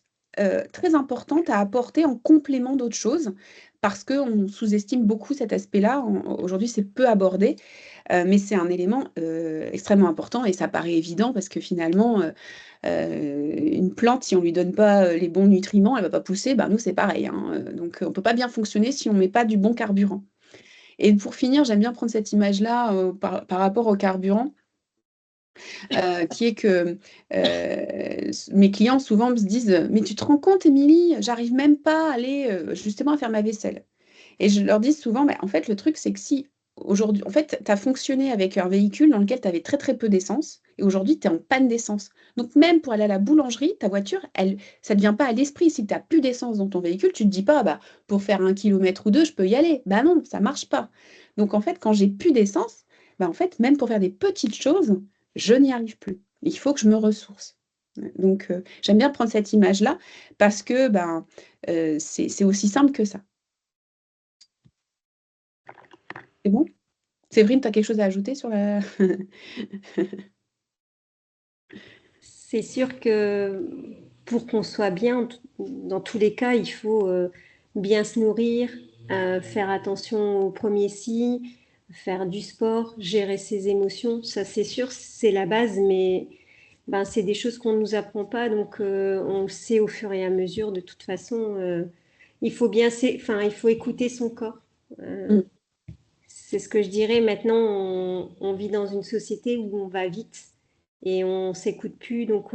très importantes à apporter en complément d'autres choses, parce qu'on sous-estime beaucoup cet aspect-là. Aujourd'hui, c'est peu abordé, mais c'est un élément extrêmement important et ça paraît évident parce que finalement, une plante, si on ne lui donne pas les bons nutriments, elle ne va pas pousser. Ben, nous, c'est pareil, hein. Donc, on ne peut pas bien fonctionner si on ne met pas du bon carburant. Et pour finir, j'aime bien prendre cette image-là par rapport au carburant, qui est que mes clients souvent me disent: «Mais tu te rends compte, Émilie, j'arrive même pas à aller justement à faire ma vaisselle». Et je leur dis souvent: «Bah, en fait, le truc, c'est que si aujourd'hui, en fait, tu as fonctionné avec un véhicule dans lequel tu avais très, très peu d'essence et aujourd'hui, tu es en panne d'essence. Donc même pour aller à la boulangerie, ta voiture, ça ne te vient pas à l'esprit. Si tu as plus d'essence dans ton véhicule, tu ne te dis pas: "Ah bah, pour faire 1 kilomètre ou 2, je peux y aller". Bah non, ça marche pas. Donc en fait, quand j'ai plus d'essence, bah, en fait, même pour faire des petites choses, je n'y arrive plus. Il faut que je me ressource». Donc j'aime bien prendre cette image-là parce que, ben, c'est aussi simple que ça. C'est bon? Séverine, tu as quelque chose à ajouter sur la C'est sûr que pour qu'on soit bien, dans tous les cas, il faut bien se nourrir, faire attention aux premiers signes, faire du sport, gérer ses émotions. Ça, c'est sûr, c'est la base, mais ben, c'est des choses qu'on ne nous apprend pas, donc on le sait au fur et à mesure. De toute façon, il faut il faut écouter son corps. Mmh. C'est ce que je dirais. Maintenant, on vit dans une société où on va vite et on s'écoute plus, donc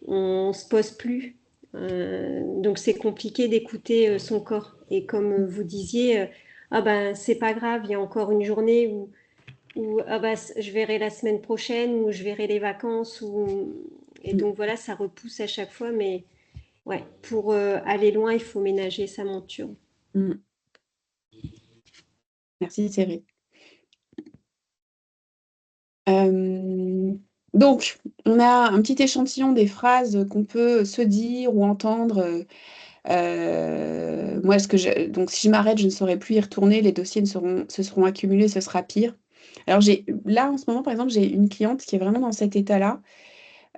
on se pose plus. Donc c'est compliqué d'écouter son corps. Et comme vous disiez, ah ben c'est pas grave, il y a encore une journée où ah ben, je verrai la semaine prochaine, ou je verrai les vacances, et donc voilà, ça repousse à chaque fois. Mais ouais, pour aller loin, il faut ménager sa monture. Mmh. Merci Séverine. Donc, on a un petit échantillon des phrases qu'on peut se dire ou entendre. Moi, donc, si je m'arrête, je ne saurais plus y retourner. Les dossiers se seront accumulés, ce sera pire. Alors, là, en ce moment, par exemple, j'ai une cliente qui est vraiment dans cet état-là.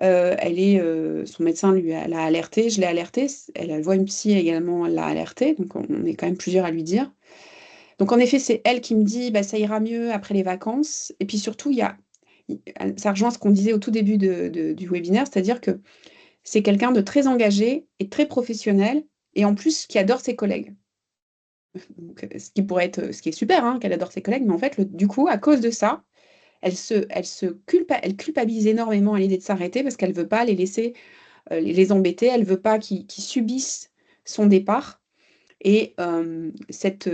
Son médecin l'a alertée, je l'ai alertée. Elle voit une psy également, elle l'a alertée. Donc, on est quand même plusieurs à lui dire. Donc, en effet, c'est elle qui me dit: «Bah, ça ira mieux après les vacances». Et puis surtout, ça rejoint ce qu'on disait au tout début du webinaire, c'est-à-dire que c'est quelqu'un de très engagé et très professionnel et en plus qui adore ses collègues. Donc, ce qui est super, hein, qu'elle adore ses collègues, mais en fait, du coup, à cause de ça, elle culpabilise énormément à l'idée de s'arrêter parce qu'elle veut pas les laisser, les embêter, elle veut pas qu'ils subissent son départ. Et cette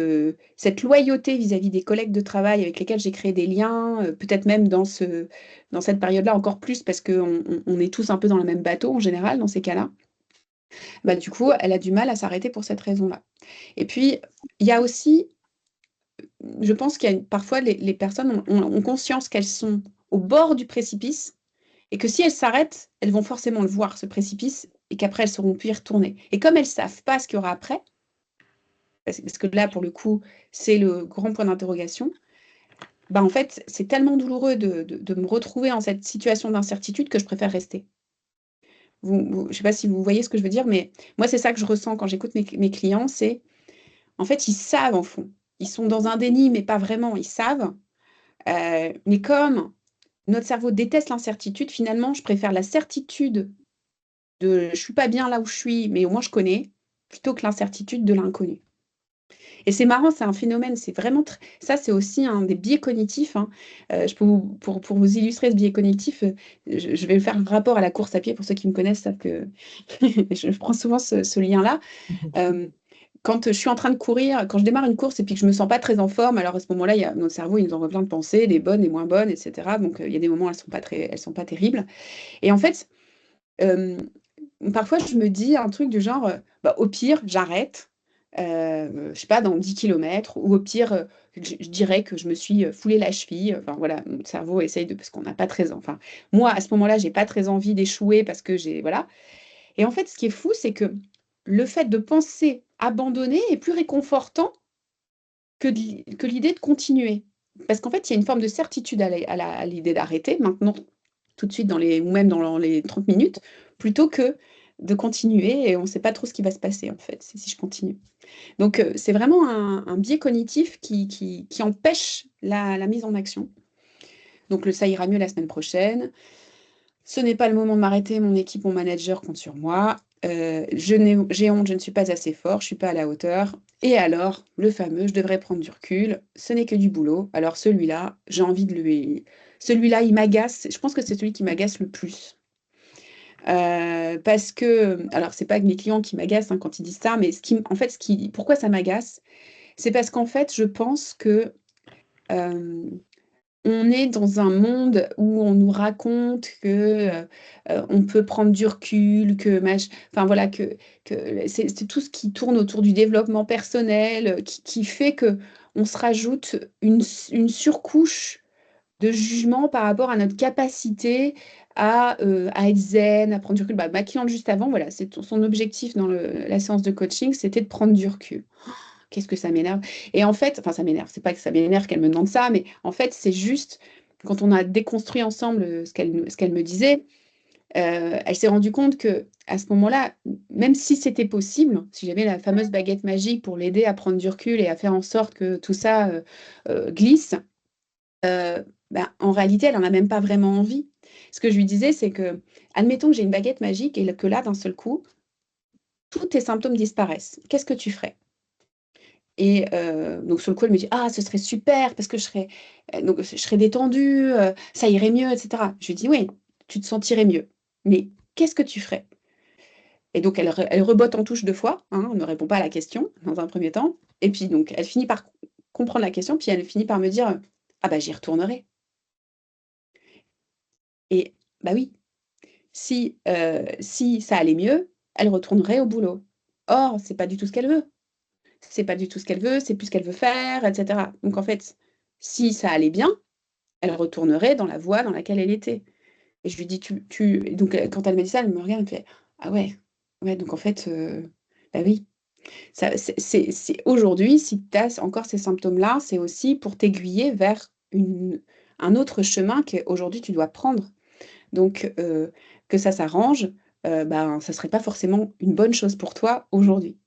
loyauté vis-à-vis des collègues de travail avec lesquels j'ai créé des liens, peut-être même dans cette période-là encore plus parce qu'on est tous un peu dans le même bateau en général dans ces cas-là. Bah, du coup, elle a du mal à s'arrêter pour cette raison-là. Et puis, il y a aussi, je pense qu'il y a parfois les personnes ont conscience qu'elles sont au bord du précipice et que si elles s'arrêtent, elles vont forcément le voir, ce précipice, et qu'après elles sauront plus y retourner. Et comme elles savent pas ce qu'il y aura après, parce que là, pour le coup, c'est le grand point d'interrogation. Bah, en fait, c'est tellement douloureux de me retrouver en cette situation d'incertitude que je préfère rester. Je ne sais pas si vous voyez ce que je veux dire, mais moi, c'est ça que je ressens quand j'écoute mes clients, c'est, en fait, ils savent en fond. Ils sont dans un déni, mais pas vraiment, ils savent. Mais comme notre cerveau déteste l'incertitude, finalement, je préfère la certitude de je suis pas bien là où je suis, mais au moins je connais, plutôt que l'incertitude de l'inconnu. Et c'est marrant, c'est un phénomène, c'est vraiment ça, c'est aussi un des biais cognitifs, hein. Je peux pour vous illustrer ce biais cognitif, je vais faire un rapport à la course à pied. Pour ceux qui me connaissent savent que je prends souvent ce lien-là. Quand je suis en train de courir, quand je démarre une course et puis que je me sens pas très en forme, alors à ce moment-là, il y a notre cerveau, il nous envoie plein de pensées, des bonnes, des moins bonnes, et cetera. Donc il y a des moments, elles sont pas terribles. Et en fait, hem, parfois je me dis un truc du genre, bah, au pire, j'arrête, je sais pas, dans 10 kilomètres, ou au pire, je dirais que je me suis, foulé la cheville. Enfin voilà, mon cerveau essaye parce qu'on n'a pas très, enfin, moi, à ce moment-là, j'ai pas très envie d'échouer parce que voilà. Et en fait, ce qui est fou, c'est que le fait de penser abandonner est plus réconfortant que l'idée de continuer. Parce qu'en fait, il y a une forme de certitude à l'idée d'arrêter maintenant, tout de suite, ou même dans les 30 minutes, plutôt que de continuer et on ne sait pas trop ce qui va se passer, en fait, si je continue. Donc, c'est vraiment un biais cognitif qui empêche la mise en action. Donc, ça ira mieux la semaine prochaine. Ce n'est pas le moment de m'arrêter, mon équipe, mon manager compte sur moi. J'ai honte, je ne suis pas assez fort, je ne suis pas à la hauteur. Et alors, le fameux, je devrais prendre du recul, ce n'est que du boulot. Alors celui-là, j'ai envie de lui... Celui-là, il m'agace, je pense que c'est celui qui m'agace le plus. Parce que, alors c'est pas que mes clients qui m'agacent quand ils disent ça, mais pourquoi ça m'agace, c'est parce qu'en fait, je pense que on est dans un monde où on nous raconte que on peut prendre du recul, enfin voilà, que c'est tout ce qui tourne autour du développement personnel, qui fait que on se rajoute une surcouche de jugement par rapport à notre capacité à être zen, à prendre du recul. Bah, ma cliente juste avant, voilà, son objectif dans la séance de coaching, c'était de prendre du recul. Qu'est-ce que ça m'énerve? Et en fait, enfin ça m'énerve, c'est pas que ça m'énerve qu'elle me demande ça, mais en fait, c'est juste, quand on a déconstruit ensemble ce qu'elle me disait, elle s'est rendue compte que à ce moment-là, même si c'était possible, si j'avais la fameuse baguette magique pour l'aider à prendre du recul et à faire en sorte que tout ça glisse, en réalité, elle n'en a même pas vraiment envie. Ce que je lui disais, c'est que, admettons que j'ai une baguette magique et que là, d'un seul coup, tous tes symptômes disparaissent. Qu'est-ce que tu ferais? Et donc sur le coup, elle me dit: «Ah, ce serait super parce que je serais détendue, ça irait mieux et cetera». Je lui dis: «Oui, tu te sentirais mieux, mais qu'est-ce que tu ferais?» Et donc elle rebotte en touche 2 fois, hein, elle ne répond pas à la question dans un premier temps et puis donc elle finit par comprendre la question, puis elle finit par me dire: «Ah bah, j'y retournerai». Et bah oui, si ça allait mieux, elle retournerait au boulot. Or, c'est pas du tout ce qu'elle veut. C'est pas du tout ce qu'elle veut, c'est plus ce qu'elle veut faire, et cetera. Donc en fait, si ça allait bien, elle retournerait dans la voie dans laquelle elle était. Et je lui dis: «Tu» et donc quand elle me dit ça, elle me regarde, elle me fait: «Ah ouais, ouais, donc en fait, bah oui». Ça c'est aujourd'hui, si tu as encore ces symptômes-là, c'est aussi pour t'aiguiller vers un autre chemin qu'aujourd'hui tu dois prendre. Donc que ça s'arrange, ça serait pas forcément une bonne chose pour toi aujourd'hui.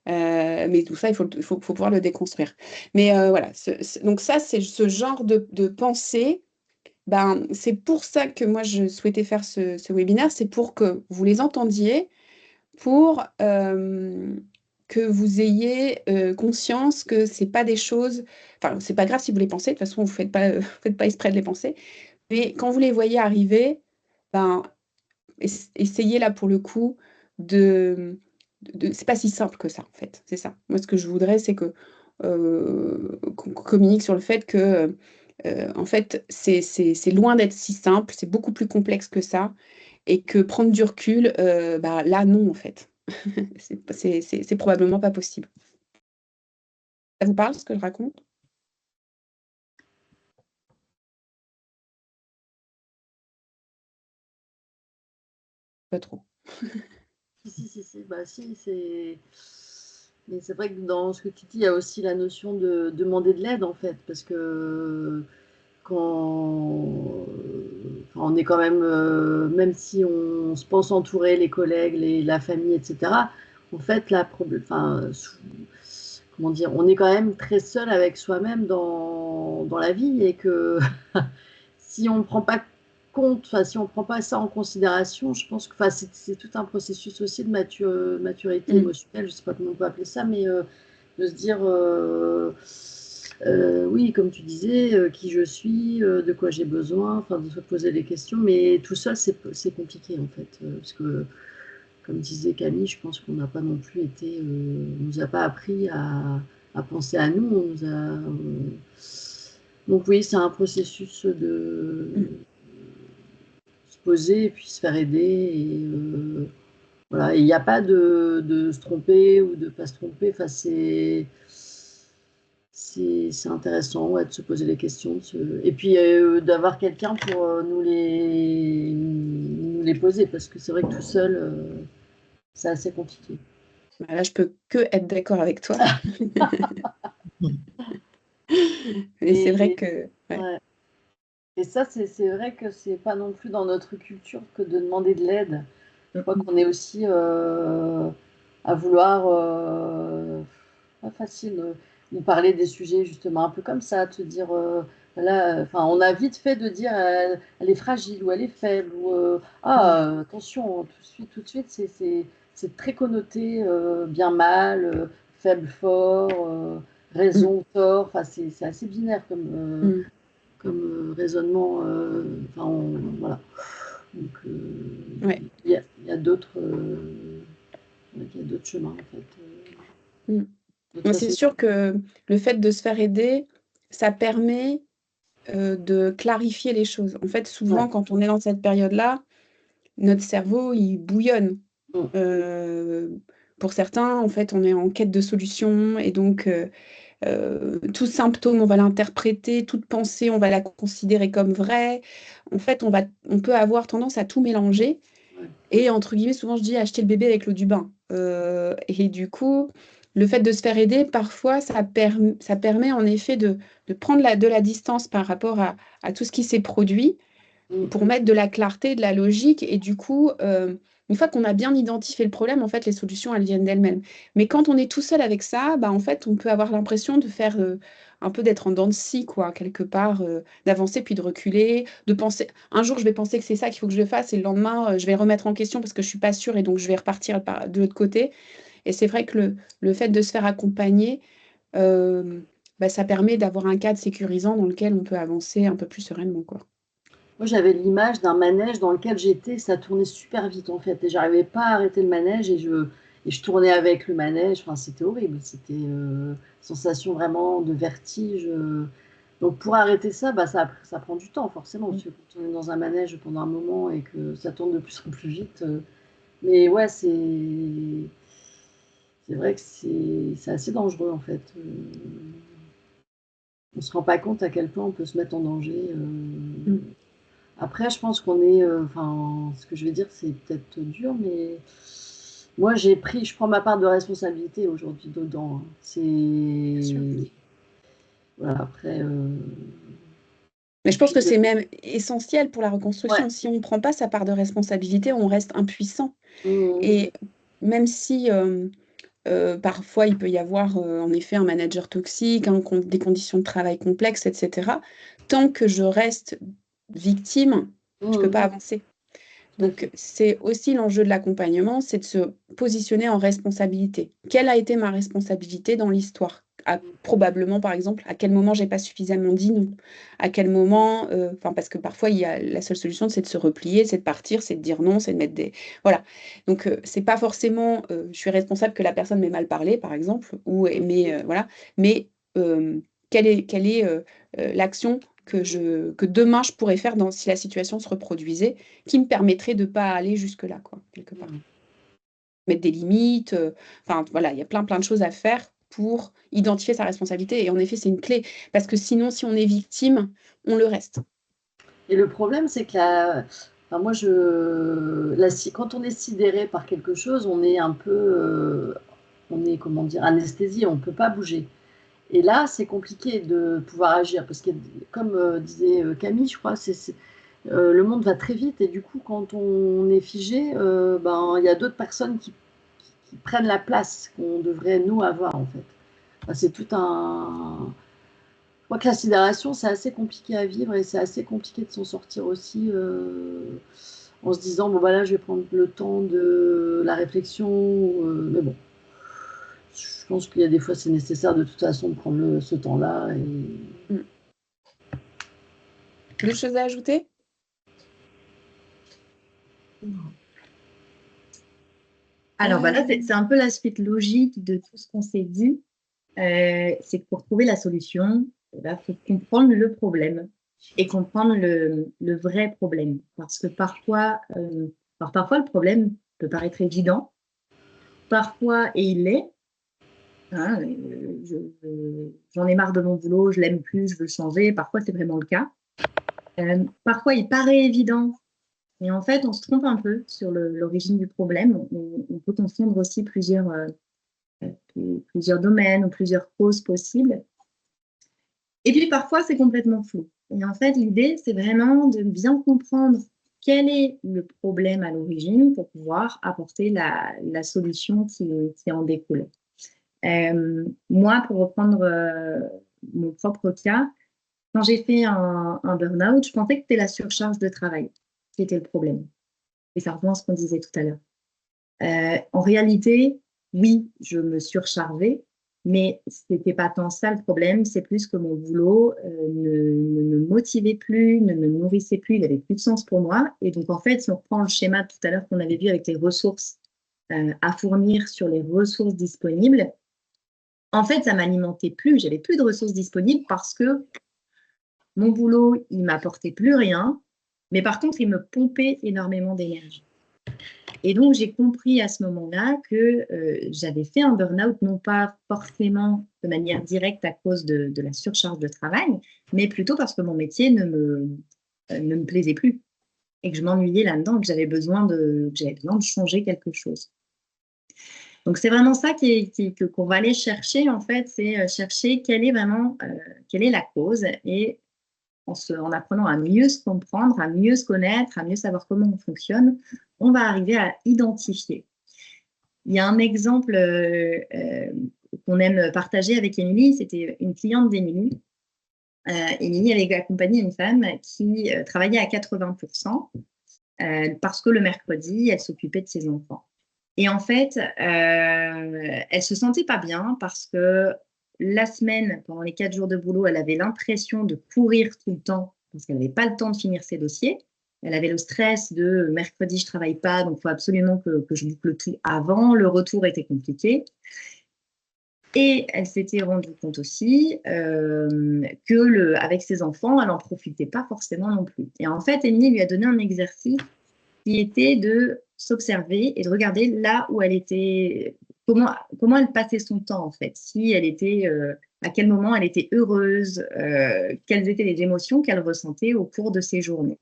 Mais tout ça, il faut pouvoir le déconstruire. Mais voilà, donc ça, c'est ce genre de pensée, c'est pour ça que moi je souhaitais faire ce webinaire, c'est pour que vous les entendiez, pour, que vous ayez, conscience que c'est pas des choses enfin, c'est pas grave si vous les pensez, de toute façon vous faites pas exprès de les penser, mais quand vous les voyez arriver, ben, essayez là pour le coup de c'est pas si simple que ça, en fait, c'est ça. Moi, ce que je voudrais, c'est que, qu'on communique sur le fait que, en fait, c'est loin d'être si simple, c'est beaucoup plus complexe que ça et que prendre du recul, là, non, en fait. C'est probablement pas possible. Ça vous parle, ce que je raconte? Pas trop. Si. Bah, si, c'est. Mais c'est vrai que dans ce que tu dis, il y a aussi la notion de demander de l'aide, en fait, parce que quand. Enfin, on est quand même, même si on se pense entouré, les collègues, la famille, etc., en fait, enfin, comment dire, on est quand même très seul avec soi-même dans la vie et que si on ne prend pas compte, enfin, si on prend pas ça en considération, je pense que enfin, c'est tout un processus aussi de maturité émotionnelle, je ne sais pas comment on peut appeler ça, mais de se dire, oui, comme tu disais, qui je suis, de quoi j'ai besoin, enfin, de se poser des questions, mais tout seul, c'est compliqué en fait, parce que, comme disait Camille, je pense qu'on n'a pas non plus été, on nous a pas appris à penser à nous, on nous a, donc oui, c'est un processus de se poser et puis se faire aider. Et voilà, il n'y a pas de se tromper ou de ne pas se tromper. Enfin, c'est intéressant ouais, de se poser les questions. Et puis d'avoir quelqu'un pour nous les les poser parce que c'est vrai que tout seul, c'est assez compliqué. Bah là, je peux que être d'accord avec toi. Mais c'est vrai Et, que ouais. ouais. Et ça, c'est vrai que c'est pas non plus dans notre culture que de demander de l'aide. Je crois qu'on est aussi à vouloir, pas facile, nous parler des sujets justement un peu comme ça, te dire, voilà, enfin, on a vite fait de dire elle est fragile ou elle est faible ou attention, tout de suite, c'est très connoté bien mal, faible fort, raison tort, enfin, c'est assez binaire Mm. comme raisonnement. Enfin, voilà. Donc, Ouais. il y a d'autres chemins, en fait. Mm. D'autres Moi, c'est façons. sûr que le fait de se faire aider, ça permet de clarifier les choses. En fait, Ouais. souvent, quand on est dans cette période-là, notre cerveau, il bouillonne. Mm. Pour certains, en fait, on est en quête de solutions et donc tout symptôme, on va l'interpréter, toute pensée, on va la considérer comme vraie. En fait, on peut avoir tendance à tout mélanger. Ouais. Et entre guillemets, souvent je dis acheter le bébé avec l'eau du bain. Et du coup, le fait de se faire aider, parfois, ça permet en effet de prendre de la distance par rapport à tout ce qui s'est produit pour Mm. mettre de la clarté, de la logique. Et du coup, une fois qu'on a bien identifié le problème, en fait, les solutions, elles viennent d'elles-mêmes. Mais quand on est tout seul avec ça, bah, en fait, on peut avoir l'impression de faire un peu d'être en dents de scie, quoi, quelque part, d'avancer puis de reculer, de penser. Un jour, je vais penser que c'est ça qu'il faut que je fasse, et le lendemain, je vais remettre en question parce que je suis pas sûre, et donc je vais repartir de l'autre côté. Et c'est vrai que le fait de se faire accompagner, euh, bah, ça permet d'avoir un cadre sécurisant dans lequel on peut avancer un peu plus sereinement, quoi. Moi, j'avais l'image d'un manège dans lequel j'étais, ça tournait super vite en fait, et j'arrivais pas à arrêter le manège et je tournais avec le manège. Enfin, c'était horrible, c'était sensation vraiment de vertige. Donc pour arrêter ça, bah, ça prend du temps forcément, parce que quand on est dans un manège pendant un moment et que ça tourne de plus en plus vite. Mais ouais, c'est vrai que c'est assez dangereux en fait. On se rend pas compte à quel point on peut se mettre en danger. Après, je pense qu'on est, enfin, ce que je vais dire, c'est peut-être dur, mais moi, je prends ma part de responsabilité aujourd'hui dedans, hein. Bien sûr. Voilà, après, Mais et je pense puis, que c'est même essentiel pour la ouais, reconstruction. Si on ne prend pas sa part de responsabilité, on reste impuissant. mmh, Et même si parfois il peut y avoir en effet un manager toxique, des conditions de travail complexes, etc., tant que je reste victime, je ne peux mmh, pas avancer. tout à Donc, fait. c'est aussi l'enjeu de l'accompagnement, c'est de se positionner en responsabilité. Quelle a été ma responsabilité dans l'histoire? Probablement, par exemple, à quel moment j'ai pas suffisamment dit non? À quel moment, enfin, parce que parfois, la seule solution, c'est de se replier, c'est de partir, c'est de dire non, c'est de mettre des. Voilà. Donc, c'est pas forcément, je suis responsable que la personne m'ait mal parlé, par exemple, mais voilà. Mais quelle est l'action que demain je pourrais faire si la situation se reproduisait, qui me permettrait de ne pas aller jusque-là, quoi, quelque part. Mmh. Mettre des limites, enfin voilà, il y a plein de choses à faire pour identifier sa responsabilité. Et en effet, c'est une clé, parce que sinon, si on est victime, on le reste. Et le problème, c'est que enfin, moi, quand on est sidéré par quelque chose, on est un peu, on est, comment dire, anesthésié, on ne peut pas bouger. Et là, c'est compliqué de pouvoir agir parce que, comme disait Camille, je crois, le monde va très vite et du coup, quand on est figé, ben, il y a d'autres personnes qui prennent la place qu'on devrait nous avoir en fait. Enfin, c'est tout un. Je crois que la sidération, c'est assez compliqué à vivre et c'est assez compliqué de s'en sortir aussi en se disant, bon, bah là, je vais prendre le temps de la réflexion. Mais bon, je pense qu'il y a des fois, c'est nécessaire de toute façon de prendre ce temps-là. Mm. D'autres choses à ajouter? Alors, bah là, c'est un peu la suite logique de tout ce qu'on s'est dit. C'est que pour trouver la solution, il faut comprendre le problème et comprendre le vrai problème. Parce que parfois, alors parfois, le problème peut paraître évident. Parfois, et il l'est. Hein, j'en ai marre de mon boulot, je l'aime plus, je veux changer. Parfois, c'est vraiment le cas. Parfois, il paraît évident Et en fait, on se trompe un peu sur l'origine du problème. On peut confondre aussi plusieurs domaines ou plusieurs causes possibles. Et puis parfois, c'est complètement flou. Et en fait, l'idée, c'est vraiment de bien comprendre quel est le problème à l'origine pour pouvoir apporter la solution qui en découle. Moi, pour reprendre mon propre cas, quand j'ai fait un burn-out, je pensais que c'était la surcharge de travail qui était le problème. Et ça rejoint ce qu'on disait tout à l'heure. En réalité, oui, je me surchargeais, mais ce n'était pas tant ça le problème, c'est plus que mon boulot ne me motivait plus, ne me nourrissait plus, il n'avait plus de sens pour moi. Et donc, en fait, si on reprend le schéma tout à l'heure qu'on avait vu avec les ressources à fournir sur les ressources disponibles, en fait, ça ne m'alimentait plus, j'avais plus de ressources disponibles parce que mon boulot, il ne m'apportait plus rien, mais par contre, il me pompait énormément d'énergie. Et donc, j'ai compris à ce moment-là que j'avais fait un burn-out, non pas forcément de manière directe à cause de la surcharge de travail, mais plutôt parce que mon métier ne me plaisait plus et que je m'ennuyais là-dedans et que j'avais besoin de changer quelque chose. Donc, c'est vraiment ça qu'on va aller chercher, en fait, c'est chercher quelle est la cause et en apprenant à mieux se comprendre, à mieux se connaître, à mieux savoir comment on fonctionne, on va arriver à identifier. Il y a un exemple qu'on aime partager avec Émilie, c'était une cliente d'Émilie. Émilie, elle est accompagnée d'une femme qui travaillait à 80% parce que le mercredi, elle s'occupait de ses enfants. Et en fait, elle se sentait pas bien parce que la semaine, pendant les 4 jours de boulot, elle avait l'impression de courir tout le temps parce qu'elle n'avait pas le temps de finir ses dossiers. Elle avait le stress de mercredi, je ne travaille pas, donc il faut absolument que je boucle tout avant. Le retour était compliqué. Et elle s'était rendue compte aussi qu'avec ses enfants, elle n'en profitait pas forcément non plus. Et en fait, Émilie lui a donné un exercice qui était de s'observer et de regarder là où elle était, comment elle passait son temps en fait, si elle était, à quel moment elle était heureuse, quelles étaient les émotions qu'elle ressentait au cours de ses journées.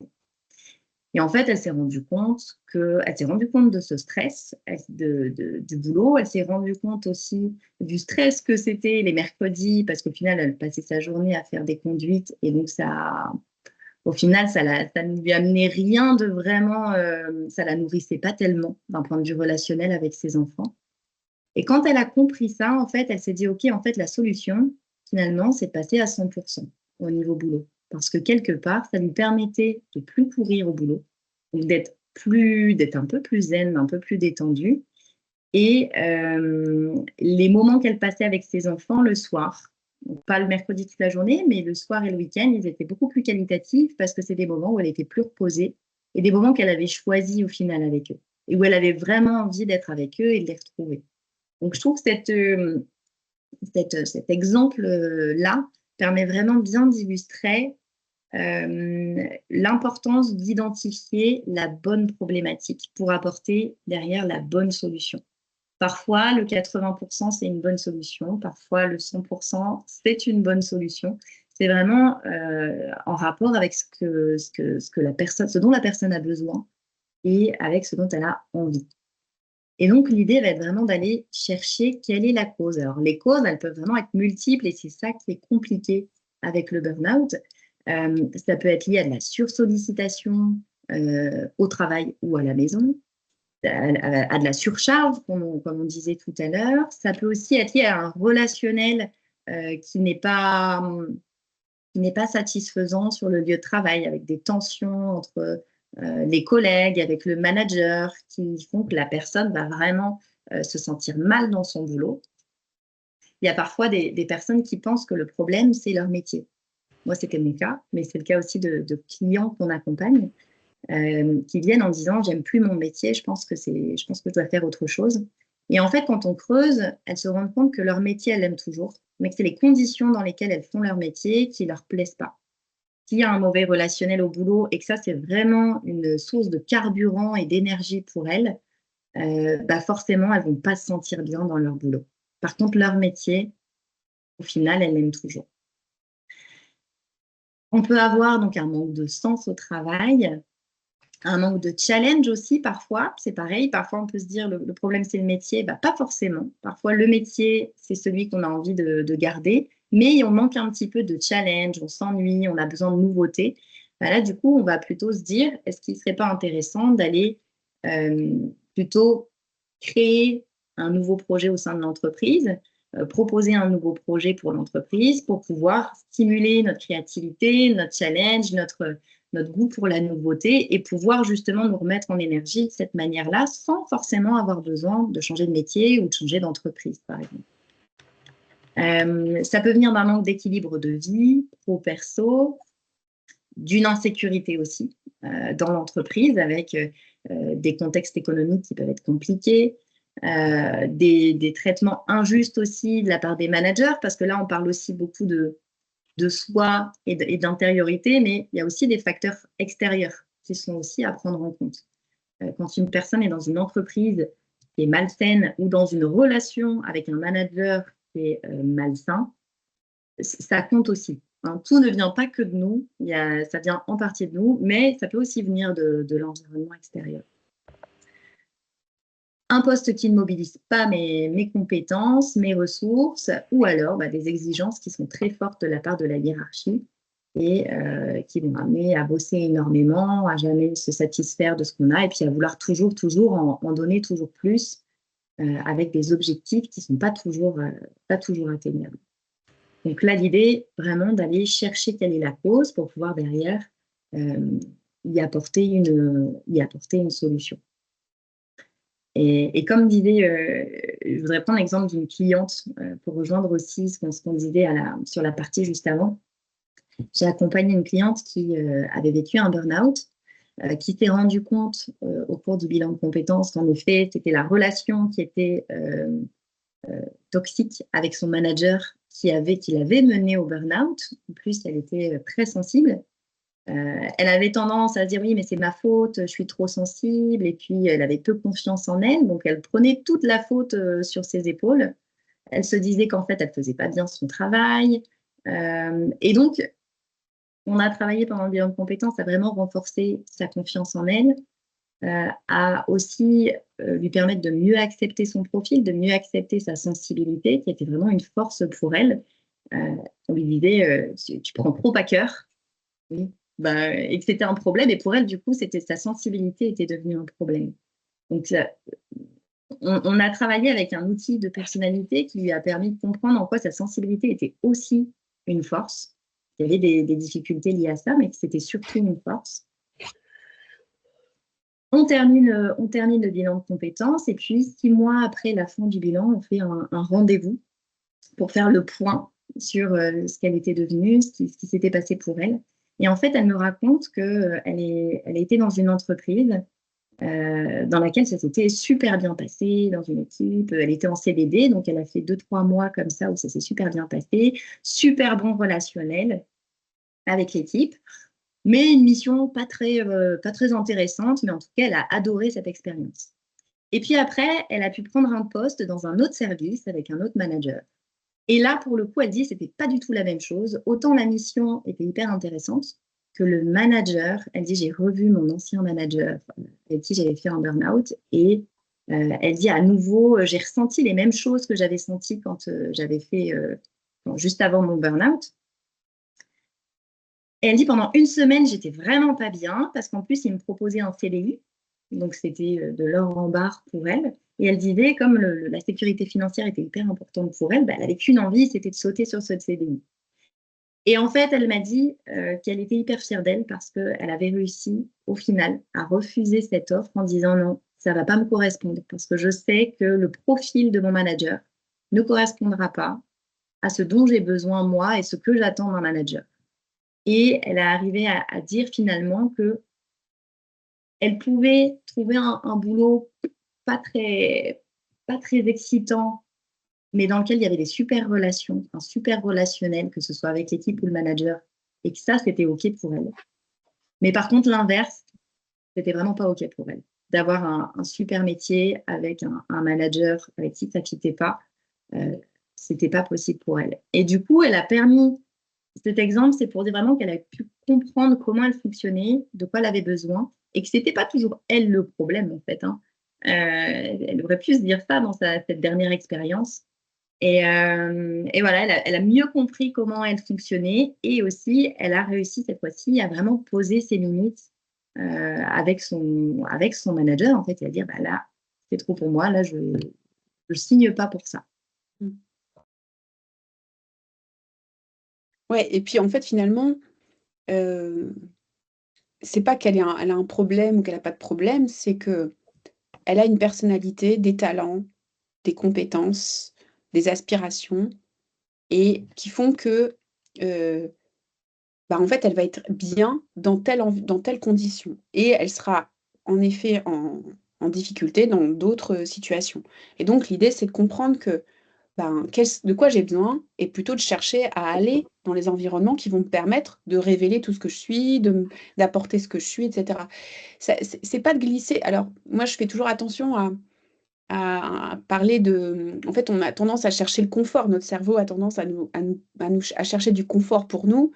Et en fait, elle s'est rendue compte de ce stress du boulot. Elle s'est rendue compte aussi du stress que c'était les mercredis, parce qu'au final, elle passait sa journée à faire des conduites. Et donc, au final, ça ne lui amenait rien de vraiment, ça la nourrissait pas tellement d'un point de vue relationnel avec ses enfants. Et quand elle a compris ça, en fait, elle s'est dit, OK, en fait, la solution, finalement, c'est de passer à 100% au niveau boulot. Parce que quelque part, ça lui permettait de plus courir au boulot, donc d'être un peu plus zen, un peu plus détendue. Et les moments qu'elle passait avec ses enfants le soir, donc pas le mercredi toute la journée, mais le soir et le week-end, ils étaient beaucoup plus qualitatifs parce que c'est des moments où elle était plus reposée et des moments qu'elle avait choisis au final avec eux et où elle avait vraiment envie d'être avec eux et de les retrouver. Donc, je trouve que cet exemple-là permet vraiment bien d'illustrer l'importance d'identifier la bonne problématique pour apporter derrière la bonne solution. Parfois, le 80%, c'est une bonne solution. Parfois, le 100%, c'est une bonne solution. C'est vraiment en rapport avec ce dont la personne a besoin et avec ce dont elle a envie. Et donc, l'idée va être vraiment d'aller chercher quelle est la cause. Alors, les causes, elles peuvent vraiment être multiples et c'est ça qui est compliqué avec le burn-out. Ça peut être lié à de la sursollicitation au travail ou à la maison, à de la surcharge, comme on disait tout à l'heure. Ça peut aussi être lié à un relationnel qui n'est pas satisfaisant sur le lieu de travail, avec des tensions entre les collègues, avec le manager, qui font que la personne va vraiment se sentir mal dans son boulot. Il y a parfois des personnes qui pensent que le problème, c'est leur métier. Moi, c'était mon cas, mais c'est le cas aussi de clients qu'on accompagne, qui viennent en disant « j'aime plus mon métier, je pense que je dois faire autre chose ». Et en fait, quand on creuse, elles se rendent compte que leur métier, elles l'aiment toujours, mais que c'est les conditions dans lesquelles elles font leur métier qui ne leur plaisent pas. S'il y a un mauvais relationnel au boulot et que ça, c'est vraiment une source de carburant et d'énergie pour elles, forcément, elles ne vont pas se sentir bien dans leur boulot. Par contre, leur métier, au final, elles l'aiment toujours. On peut avoir donc un manque de sens au travail. un manque de challenge aussi parfois. C'est pareil, parfois on peut se dire le problème c'est le métier. Bah, pas forcément. Parfois le métier c'est celui qu'on a envie de garder, mais on manque un petit peu de challenge, on s'ennuie, on a besoin de nouveautés. Bah, là du coup on va plutôt se dire est-ce qu'il ne serait pas intéressant d'aller plutôt créer un nouveau projet au sein de l'entreprise, proposer un nouveau projet pour l'entreprise pour pouvoir stimuler notre créativité, notre challenge, notre goût pour la nouveauté et pouvoir justement nous remettre en énergie de cette manière-là sans forcément avoir besoin de changer de métier ou de changer d'entreprise, par exemple. Ça peut venir d'un manque d'équilibre de vie, pro-perso, d'une insécurité aussi dans l'entreprise avec des contextes économiques qui peuvent être compliqués, des traitements injustes aussi de la part des managers, parce que là, on parle aussi beaucoup de soi et d'intériorité, mais il y a aussi des facteurs extérieurs qui sont aussi à prendre en compte. Quand une personne est dans une entreprise qui est malsaine ou dans une relation avec un manager qui est malsain, ça compte aussi. Hein. Tout ne vient pas que de nous, ça vient en partie de nous, mais ça peut aussi venir de l'environnement extérieur. Un poste qui ne mobilise pas mes compétences, mes ressources, ou alors des exigences qui sont très fortes de la part de la hiérarchie et qui vont amener à bosser énormément, à jamais se satisfaire de ce qu'on a et puis à vouloir toujours en donner toujours plus avec des objectifs qui ne sont pas toujours atteignables. Donc là, l'idée, vraiment d'aller chercher quelle est la cause pour pouvoir derrière y apporter une solution. Et comme disait, je voudrais prendre l'exemple d'une cliente pour rejoindre aussi ce qu'on disait sur la partie juste avant. J'ai accompagné une cliente qui avait vécu un burn-out, qui s'est rendu compte au cours du bilan de compétences qu'en effet, c'était la relation qui était toxique avec son manager qui l'avait menée au burn-out. En plus, elle était très sensible. Elle avait tendance à se dire oui, mais c'est ma faute, je suis trop sensible, et puis elle avait peu confiance en elle, donc elle prenait toute la faute sur ses épaules. Elle se disait qu'en fait, elle ne faisait pas bien son travail. Et donc, on a travaillé pendant le bilan de compétences à vraiment renforcer sa confiance en elle, à aussi lui permettre de mieux accepter son profil, de mieux accepter sa sensibilité, qui était vraiment une force pour elle. On lui disait, tu prends trop à cœur. Oui. Et que c'était un problème. Et pour elle, du coup, sa sensibilité était devenue un problème. Donc, on a travaillé avec un outil de personnalité qui lui a permis de comprendre en quoi sa sensibilité était aussi une force. Il y avait des difficultés liées à ça, mais que c'était surtout une force. On termine le bilan de compétences et puis 6 mois après la fin du bilan, on fait un rendez-vous pour faire le point sur ce qu'elle était devenue, ce qui s'était passé pour elle. Et en fait, elle me raconte qu'elle était dans une entreprise dans laquelle ça s'était super bien passé, dans une équipe. Elle était en CDD, donc elle a fait 2-3 mois comme ça où ça s'est super bien passé, super bon relationnel avec l'équipe, mais une mission pas très intéressante, mais en tout cas, elle a adoré cette expérience. Et puis après, elle a pu prendre un poste dans un autre service avec un autre manager. Et là, pour le coup, elle dit que ce n'était pas du tout la même chose. Autant la mission était hyper intéressante que le manager. Elle dit, j'ai revu mon ancien manager avec qui j'avais fait un burn-out. Et elle dit, à nouveau, j'ai ressenti les mêmes choses que j'avais senties quand j'avais fait juste avant mon burn-out. Et elle dit, pendant 1 semaine, j'étais vraiment pas bien parce qu'en plus, il me proposait un CDI. Donc, c'était de l'or en barre pour elle. Et elle disait, comme la sécurité financière était hyper importante pour elle, elle n'avait qu'une envie, c'était de sauter sur ce CDI. Et en fait, elle m'a dit qu'elle était hyper fière d'elle parce qu'elle avait réussi, au final, à refuser cette offre en disant non, ça ne va pas me correspondre parce que je sais que le profil de mon manager ne correspondra pas à ce dont j'ai besoin moi et ce que j'attends d'un manager. Et elle a arrivé à dire finalement que elle pouvait trouver un boulot pas très excitant, mais dans lequel il y avait des super relations, un super relationnel, que ce soit avec l'équipe ou le manager, et que ça, c'était OK pour elle. Mais par contre, l'inverse, c'était vraiment pas OK pour elle. D'avoir un super métier avec un manager avec qui ça ne fitait pas, c'était pas possible pour elle. Et du coup, elle a permis, cet exemple, c'est pour dire vraiment qu'elle a pu comprendre comment elle fonctionnait, de quoi elle avait besoin, et que c'était pas toujours elle le problème, en fait, hein. Elle aurait pu se dire ça dans cette dernière expérience. Et voilà, elle a mieux compris comment elle fonctionnait et aussi, elle a réussi cette fois-ci à vraiment poser ses limites avec son manager, en fait, et à dire, bah là, c'est trop pour moi, là, je ne signe pas pour ça. Ouais, et puis en fait, finalement, c'est pas qu'elle a un problème ou qu'elle a pas de problème, c'est qu'elle a une personnalité, des talents, des compétences, des aspirations et qui font que, bah, en fait, elle va être bien dans telle condition et elle sera en effet en difficulté dans d'autres, situations et donc l'idée, c'est de comprendre que, ben, de quoi j'ai besoin et plutôt de chercher à aller dans les environnements qui vont me permettre de révéler tout ce que je suis, d'apporter ce que je suis et cetera. Ça c'est pas de glisser alors moi, je fais toujours attention à parler en fait, on a tendance à chercher le confort. Notre cerveau a tendance à chercher du confort pour nous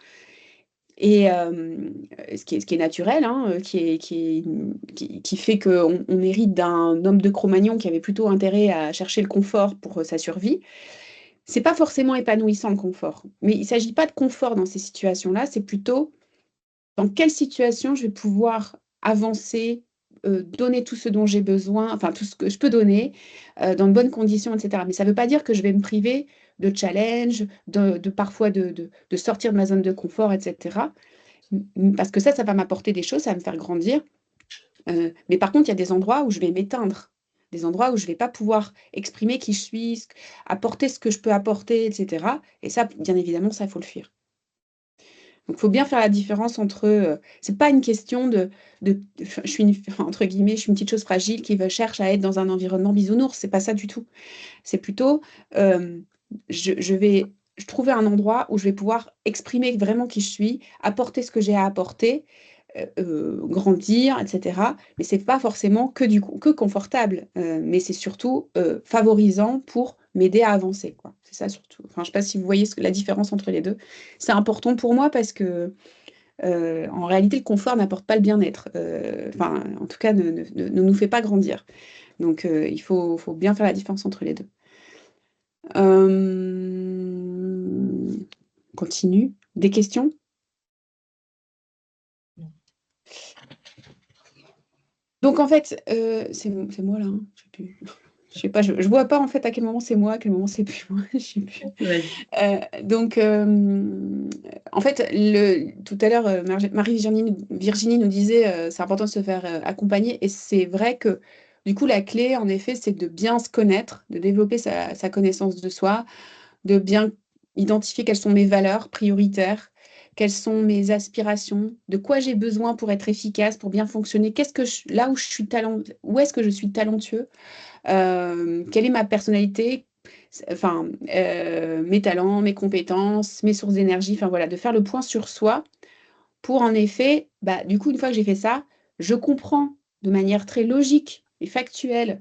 et ce qui est naturel, hein, qui fait qu'on hérite d'un homme de Cro-Magnon qui avait plutôt intérêt à chercher le confort pour, sa survie. C'est pas forcément épanouissant le confort, mais il s'agit pas de confort dans ces situations-là, c'est plutôt dans quelle situation je vais pouvoir avancer, donner tout ce dont j'ai besoin, enfin tout ce que je peux donner, dans de bonnes conditions et cetera. Mais ça veut pas dire que je vais me priver de challenge, de parfois de sortir de ma zone de confort et cetera. Parce que ça va m'apporter des choses, ça va me faire grandir. Mais par contre, il y a des endroits où je vais m'éteindre, des endroits où je vais pas pouvoir exprimer qui je suis, apporter ce que je peux apporter et cetera et ça, bien évidemment, ça, il faut le fuir. Donc, il faut bien faire la différence entre, c'est pas une question je suis une entre guillemets, «je suis une petite chose fragile qui cherche à être dans un environnement bisounours», c'est pas ça du tout. C'est plutôt, je vais trouver un endroit où je vais pouvoir exprimer vraiment qui je suis, apporter ce que j'ai à apporter, grandir et cetera. Mais c'est pas forcément que confortable, mais c'est surtout, favorisant pour m'aider à avancer, quoi. C'est ça surtout. Enfin, je sais pas si vous voyez la différence entre les 2. C'est important pour moi parce que, en réalité, le confort n'apporte pas le bien-être, enfin, en tout cas, ne nous fait pas grandir. Donc, il faut bien faire la différence entre les 2. Continue. Des questions? Donc en fait, c'est moi là, hein? Je sais plus. Je sais pas, je vois pas en fait à quel moment c'est moi, à quel moment c'est plus moi, je sais plus. Donc en fait, tout à l'heure, Virginie nous disait, c'est important de se faire, accompagner et c'est vrai que, du coup, la clé, en effet, c'est de bien se connaître, de développer sa connaissance de soi, de bien identifier quelles sont mes valeurs prioritaires, quelles sont mes aspirations, de quoi j'ai besoin pour être efficace, pour bien fonctionner, là où je suis où est-ce que je suis talentueux, quelle est ma personnalité, enfin, mes talents, mes compétences, mes sources d'énergie, enfin voilà, de faire le point sur soi pour en effet, bah, du coup, une fois que j'ai fait ça, je comprends de manière très logique et factuelle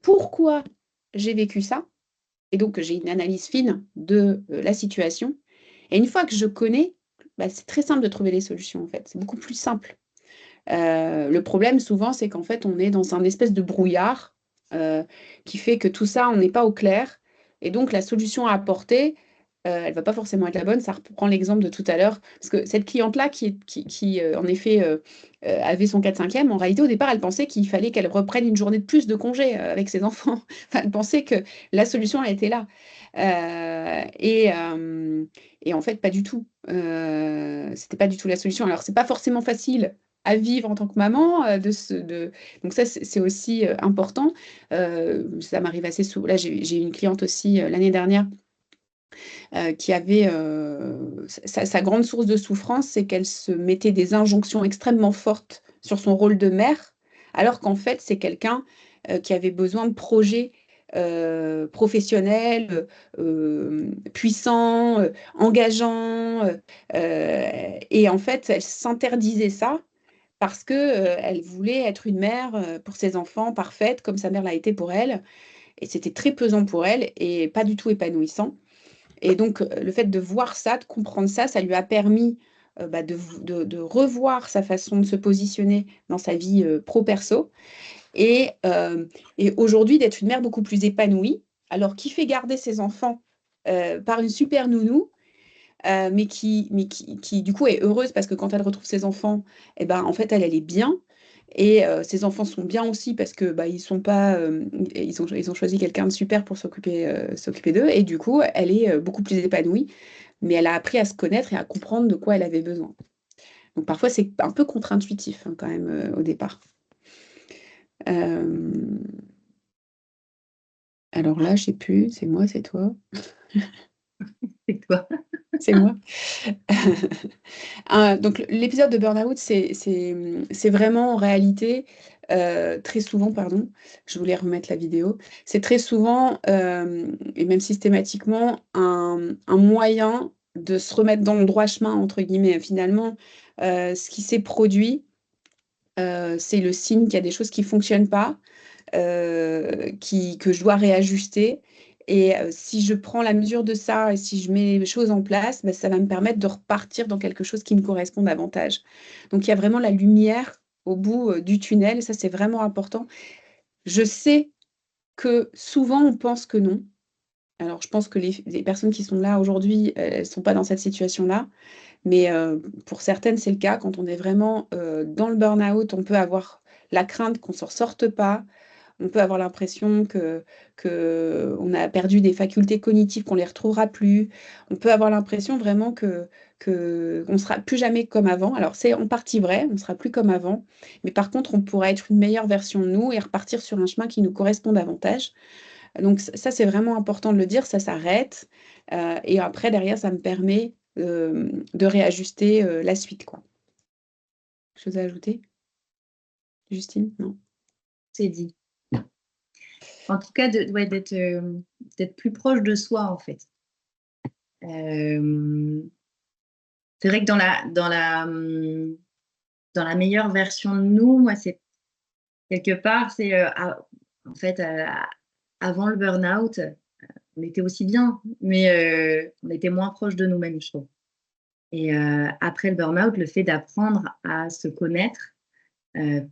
pourquoi j'ai vécu ça. Et donc, j'ai une analyse fine de la situation. Et une fois que je connais, bah, c'est très simple de trouver les solutions, en fait. C'est beaucoup plus simple. Le problème, souvent, c'est qu'en fait, on est dans un espèce de brouillard qui fait que tout ça, on n'est pas au clair. Et donc, la solution à apporter, elle ne va pas forcément être la bonne. Ça reprend l'exemple de tout à l'heure. Parce que cette cliente-là, qui en effet, avait son 4/5e, en réalité, au départ, elle pensait qu'il fallait qu'elle reprenne une journée de plus de congé avec ses enfants. Enfin, elle pensait que la solution, elle était là. Et en fait, pas du tout. C'était pas du tout la solution. Alors, c'est pas forcément facile à vivre en tant que maman, donc ça, c'est aussi important. Ça m'arrive assez souvent. Là, j'ai une cliente aussi l'année dernière qui avait sa grande source de souffrance, c'est qu'elle se mettait des injonctions extrêmement fortes sur son rôle de mère, alors qu'en fait, c'est quelqu'un qui avait besoin de projets professionnels, puissants, engageants, et en fait, elle s'interdisait ça parce que elle voulait être une mère pour ses enfants parfaite, comme sa mère l'a été pour elle, et c'était très pesant pour elle et pas du tout épanouissant. Et donc, le fait de voir ça, de comprendre ça, ça lui a permis de revoir sa façon de se positionner dans sa vie pro-perso et aujourd'hui d'être une mère beaucoup plus épanouie, alors qui fait garder ses enfants par une super nounou, mais qui, du coup est heureuse parce que quand elle retrouve ses enfants, eh ben, en fait elle est bien. Et ses enfants sont bien aussi parce que ils sont pas, ils ont choisi quelqu'un de super pour s'occuper d'eux. Et du coup, elle est beaucoup plus épanouie, mais elle a appris à se connaître et à comprendre de quoi elle avait besoin. Donc parfois, c'est un peu contre-intuitif hein, quand même au départ. Euh, Alors là, je sais plus, c'est moi, c'est toi, C'est toi. c'est moi. Donc l'épisode de burn-out, c'est vraiment en réalité très souvent, pardon, je voulais remettre la vidéo, c'est très souvent et même systématiquement un moyen de se remettre dans le droit chemin, entre guillemets. Finalement, ce qui s'est produit, c'est le signe qu'il y a des choses qui ne fonctionnent pas, que je dois réajuster. Et si je prends la mesure de ça et si je mets les choses en place, ça va me permettre de repartir dans quelque chose qui me correspond davantage. Donc il y a vraiment la lumière au bout du tunnel, et ça c'est vraiment important. Je sais que souvent on pense que non. Alors je pense que les personnes qui sont là aujourd'hui, elles ne sont pas dans cette situation-là. Mais pour certaines, c'est le cas. Quand on est vraiment dans le burn-out, on peut avoir la crainte qu'on ne s'en sorte pas. On peut avoir l'impression que on a perdu des facultés cognitives, qu'on ne les retrouvera plus. On peut avoir l'impression vraiment qu'on ne sera plus jamais comme avant. Alors c'est en partie vrai, on ne sera plus comme avant. Mais par contre, on pourra être une meilleure version de nous et repartir sur un chemin qui nous correspond davantage. Donc ça, c'est vraiment important de le dire, ça s'arrête. Et après, derrière, ça me permet de réajuster la suite, quoi. Chose à ajouter? Justine? Non? C'est dit. En tout cas, ouais, d'être plus proche de soi, en fait. Euh, c'est vrai que dans la meilleure version de nous, moi, c'est quelque part, c'est en fait, avant le burn-out, on était aussi bien, mais on était moins proche de nous-mêmes, je trouve. Et après le burn-out, le fait d'apprendre à se connaître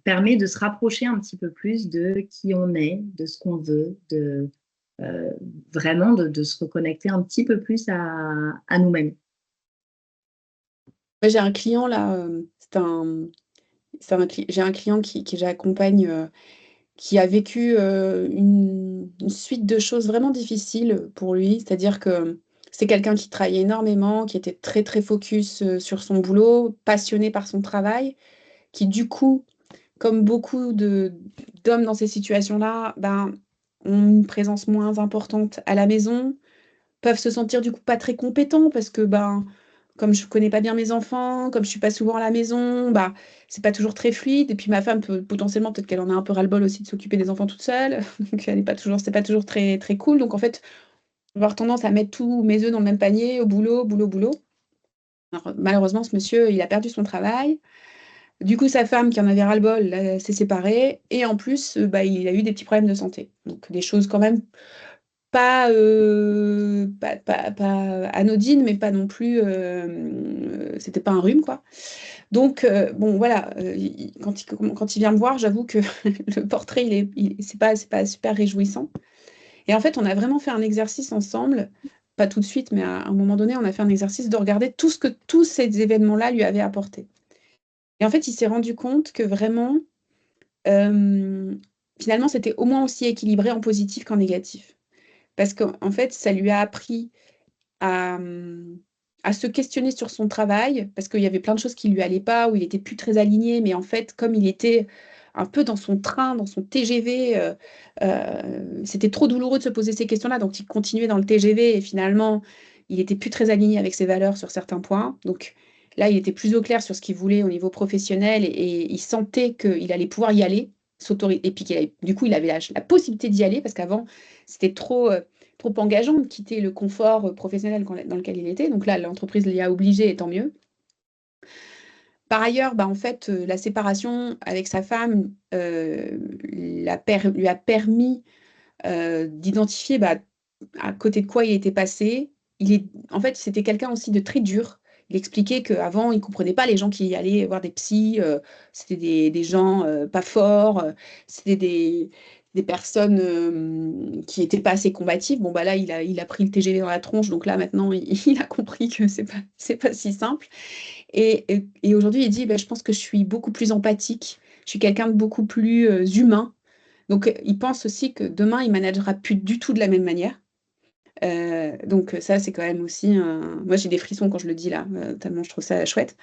permet de se rapprocher un petit peu plus de qui on est, de ce qu'on veut, euh, vraiment de se reconnecter un petit peu plus à nous-mêmes. J'ai un client là, j'ai un client qui j'accompagne, qui a vécu une suite de choses vraiment difficiles pour lui. C'est-à-dire que c'est quelqu'un qui travaillait énormément, qui était très très focus sur son boulot, passionné par son travail, qui du coup, comme beaucoup d'hommes dans ces situations-là, ont une présence moins importante à la maison, peuvent se sentir du coup pas très compétents parce que comme je connais pas bien mes enfants, comme je suis pas souvent à la maison, c'est pas toujours très fluide. Et puis ma femme peut potentiellement, peut-être qu'elle en a un peu ras-le-bol aussi de s'occuper des enfants toute seule. Donc elle est pas toujours, c'est pas toujours très très cool. Donc en fait, on va avoir tendance à mettre tous mes œufs dans le même panier, au boulot, boulot, boulot. Alors, malheureusement, ce monsieur, il a perdu son travail. Du coup, sa femme, qui en avait ras-le-bol, s'est séparée. Et en plus, il a eu des petits problèmes de santé. Donc des choses quand même pas anodine, mais pas non plus. C'était pas un rhume, quoi. Donc, bon, voilà. Quand il vient me voir, j'avoue que le portrait, c'est pas super réjouissant. Et en fait, on a vraiment fait un exercice ensemble, pas tout de suite, mais à un moment donné, on a fait un exercice de regarder tout ce que tous ces événements-là lui avaient apporté. Et en fait, il s'est rendu compte que vraiment, euh, finalement, c'était au moins aussi équilibré en positif qu'en négatif. Parce qu'en fait, ça lui a appris à se questionner sur son travail, parce qu'il y avait plein de choses qui lui allaient pas, où il était plus très aligné, mais en fait, comme il était un peu dans son train, dans son TGV, c'était trop douloureux de se poser ces questions-là, donc il continuait dans le TGV et finalement, il était plus très aligné avec ses valeurs sur certains points. Donc là, il était plus au clair sur ce qu'il voulait au niveau professionnel et il sentait qu'il allait pouvoir y aller, et puis du coup, il avait la possibilité d'y aller, parce qu'avant, c'était trop engageant de quitter le confort professionnel dans lequel il était. Donc là, l'entreprise l'y a obligé, et tant mieux. Par ailleurs, en fait, la séparation avec sa femme lui a permis d'identifier à côté de quoi il était passé. En fait, c'était quelqu'un aussi de très dur. Il expliquait qu'avant, il ne comprenait pas les gens qui allaient voir des psys, c'était des gens pas forts, c'était des personnes qui n'étaient pas assez combatives. Bon, bah là, il a pris le TGV dans la tronche, donc là, maintenant, il a compris que c'est pas si simple. Et aujourd'hui, il dit, bah, je pense que je suis beaucoup plus empathique, je suis quelqu'un de beaucoup plus humain. Donc, il pense aussi que demain, il managera plus du tout de la même manière. Donc ça, c'est quand même aussi moi, j'ai des frissons quand je le dis là, tellement je trouve ça chouette.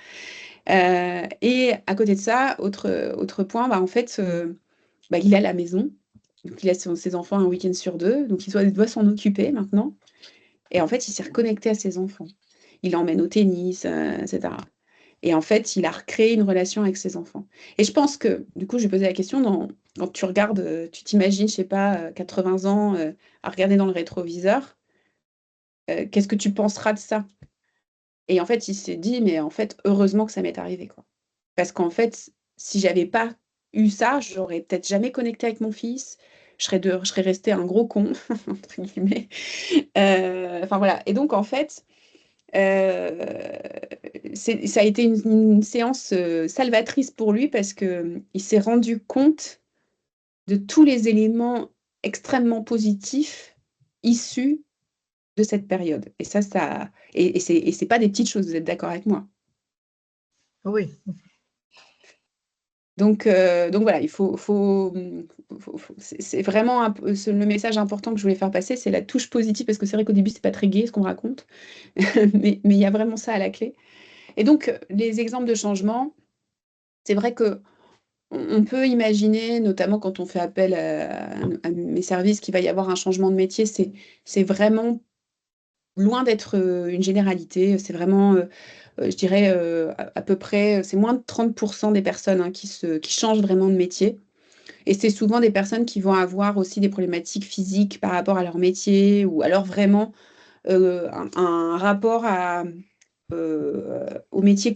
Et à côté de ça, autre point, bah, en fait, bah, il est à la maison. Donc, il laisse ses enfants un week-end sur 2. Donc, il doit s'en occuper maintenant. Et en fait, il s'est reconnecté à ses enfants. Il l'emmène au tennis, etc. Et en fait, il a recréé une relation avec ses enfants. Et je pense que, du coup, j'ai posé la question, quand tu regardes, tu t'imagines, je sais pas, 80 ans à regarder dans le rétroviseur, qu'est-ce que tu penseras de ça? Et en fait, il s'est dit, mais en fait, heureusement que ça m'est arrivé, quoi. Parce qu'en fait, si j'avais pas eu ça, j'aurais peut-être jamais connecté avec mon fils. Je serais restée un gros con, entre guillemets. Enfin voilà. Et donc, en fait, euh, ça a été une séance salvatrice pour lui parce que il s'est rendu compte de tous les éléments extrêmement positifs issus de cette période. Et et c'est pas des petites choses, vous êtes d'accord avec moi? Oui. Donc voilà, c'est vraiment le message important que je voulais faire passer, c'est la touche positive, parce que c'est vrai qu'au début, c'est pas très gai ce qu'on raconte, mais il y a vraiment ça à la clé. Et donc, les exemples de changement, c'est vrai que on peut imaginer, notamment quand on fait appel à mes services, qu'il va y avoir un changement de métier. C'est vraiment loin d'être une généralité. C'est vraiment, je dirais, à peu près, c'est moins de 30% des personnes qui changent vraiment de métier. Et c'est souvent des personnes qui vont avoir aussi des problématiques physiques par rapport à leur métier, ou alors vraiment un rapport au métier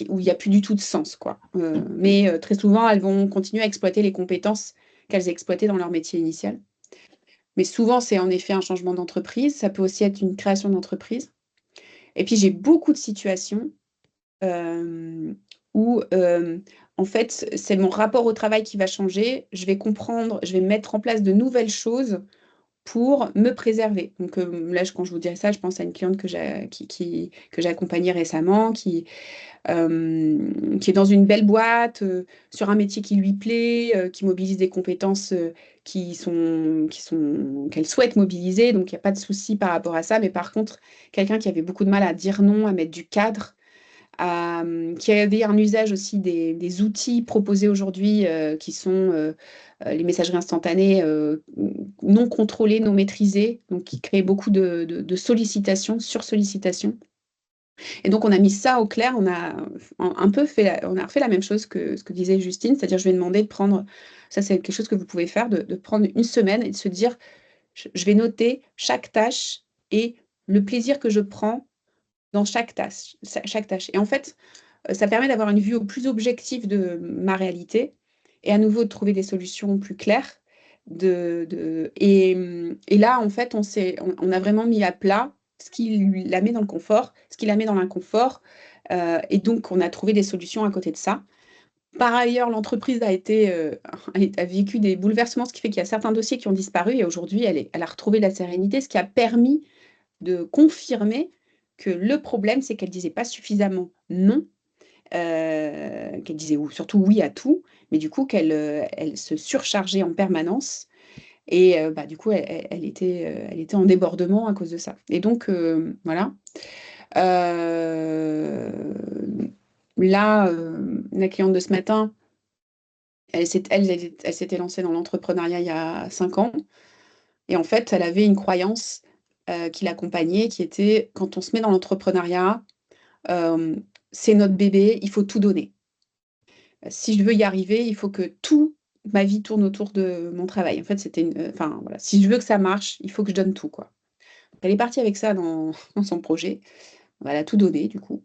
où il n'y a plus du tout de sens, quoi. Mais très souvent, elles vont continuer à exploiter les compétences qu'elles exploitaient dans leur métier initial. Mais souvent, c'est en effet un changement d'entreprise. Ça peut aussi être une création d'entreprise. Et puis, j'ai beaucoup de situations où, en fait, c'est mon rapport au travail qui va changer. Je vais comprendre, je vais mettre en place de nouvelles choses pour me préserver. Donc là, quand je vous dis ça, je pense à une cliente que j'ai accompagnée récemment, qui est dans une belle boîte, sur un métier qui lui plaît, qui mobilise des compétences qu'elle souhaite mobiliser. Donc, il n'y a pas de souci par rapport à ça. Mais par contre, quelqu'un qui avait beaucoup de mal à dire non, à mettre du cadre, qui avait un usage aussi des outils proposés aujourd'hui, qui sont les messageries instantanées non contrôlées, non maîtrisées, donc qui créent beaucoup de sollicitations, sursollicitations. Et donc, on a mis ça au clair, on a refait la même chose que ce que disait Justine, c'est-à-dire je vais demander de prendre, ça c'est quelque chose que vous pouvez faire, de prendre une semaine et de se dire, je vais noter chaque tâche et le plaisir que je prends dans chaque tâche. Et en fait, ça permet d'avoir une vue au plus objective de ma réalité et à nouveau de trouver des solutions plus claires. Et là, en fait, on a vraiment mis à plat ce qui la met dans le confort, ce qui la met dans l'inconfort. Et donc, on a trouvé des solutions à côté de ça. Par ailleurs, l'entreprise a vécu des bouleversements, ce qui fait qu'il y a certains dossiers qui ont disparu et aujourd'hui, elle a retrouvé la sérénité, ce qui a permis de confirmer que le problème, c'est qu'elle disait pas suffisamment non, qu'elle disait surtout oui à tout, mais du coup elle se surchargeait en permanence et bah, du coup elle était en débordement à cause de ça. Et donc voilà. Euh, Là, la cliente de ce matin, elle s'était lancée dans l'entrepreneuriat il y a 5 ans. Et en fait, elle avait une croyance qui l'accompagnait, qui était, quand on se met dans l'entrepreneuriat, euh, c'est notre bébé, il faut tout donner. Si je veux y arriver, il faut que toute ma vie tourne autour de mon travail. En fait, enfin, voilà. Si je veux que ça marche, il faut que je donne tout, quoi. Elle est partie avec ça dans son projet. Elle a tout donné, du coup.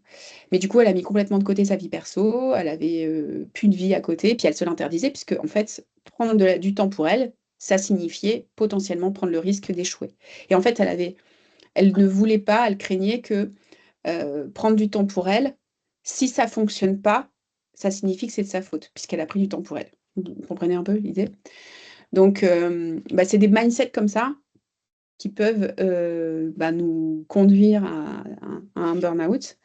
Mais du coup, elle a mis complètement de côté sa vie perso. Elle avait plus de vie à côté. Puis elle se l'interdisait, puisque, en fait, prendre du temps pour elle, ça signifiait potentiellement prendre le risque d'échouer. Et en fait, elle ne voulait pas, elle craignait que prendre du temps pour elle. Si ça ne fonctionne pas, ça signifie que c'est de sa faute, puisqu'elle a pris du temps pour elle. Vous comprenez un peu l'idée? Donc, c'est des mindsets comme ça qui peuvent nous conduire à un burn-out.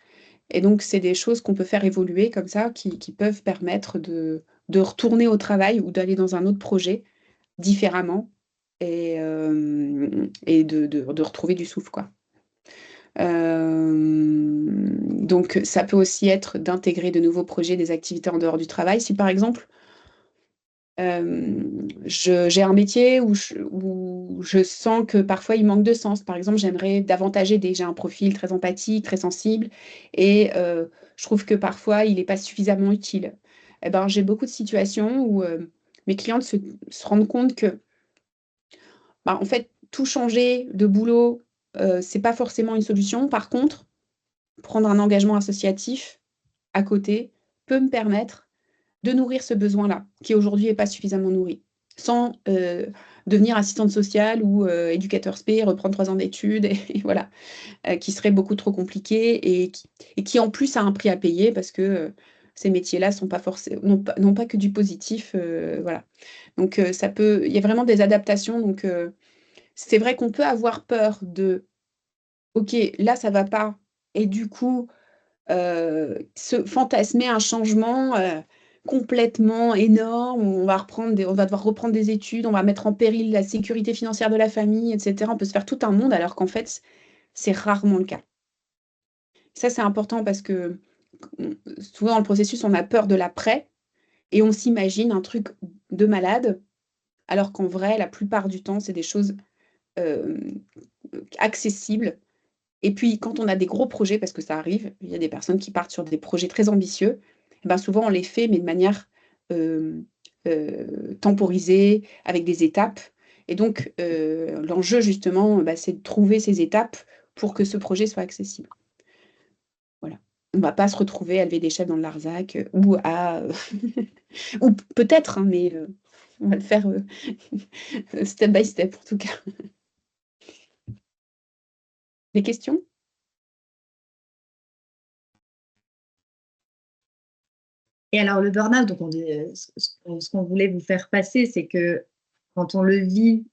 Et donc, c'est des choses qu'on peut faire évoluer comme ça, qui peuvent permettre de retourner au travail ou d'aller dans un autre projet différemment et de retrouver du souffle, quoi. Donc, ça peut aussi être d'intégrer de nouveaux projets, des activités en dehors du travail. Si par exemple, j'ai un métier où je sens que parfois il manque de sens. Par exemple, j'aimerais davantage aider. J'ai un profil très empathique, très sensible, et je trouve que parfois il n'est pas suffisamment utile. Eh ben, j'ai beaucoup de situations où mes clientes se rendent compte que, en fait, tout changer de boulot, c'est pas forcément une solution. Par contre, prendre un engagement associatif à côté peut me permettre de nourrir ce besoin-là, qui aujourd'hui n'est pas suffisamment nourri, sans devenir assistante sociale ou éducateur spé, reprendre 3 ans d'études, et voilà, qui serait beaucoup trop compliqué et qui en plus a un prix à payer parce que ces métiers-là sont pas forcément, n'ont pas que du positif, voilà. Donc il y a vraiment des adaptations. Donc c'est vrai qu'on peut avoir peur de, ok, là ça va pas, et du coup se fantasmer un changement complètement énorme, où on va devoir reprendre des études, on va mettre en péril la sécurité financière de la famille, etc. On peut se faire tout un monde, alors qu'en fait, c'est rarement le cas. Ça, c'est important parce que souvent dans le processus, on a peur de l'après et on s'imagine un truc de malade, alors qu'en vrai, la plupart du temps, c'est des choses euh, accessibles. Et puis, quand on a des gros projets, parce que ça arrive, il y a des personnes qui partent sur des projets très ambitieux, et ben souvent on les fait, mais de manière temporisée, avec des étapes. Et donc, l'enjeu, justement, c'est de trouver ces étapes pour que ce projet soit accessible. Voilà. On ne va pas se retrouver à lever des chefs dans le Larzac, ou à... ou peut-être, hein, mais on va le faire step by step, en tout cas. Des questions? Et alors, le burn-out, donc ce qu'on voulait vous faire passer, c'est que quand on le vit,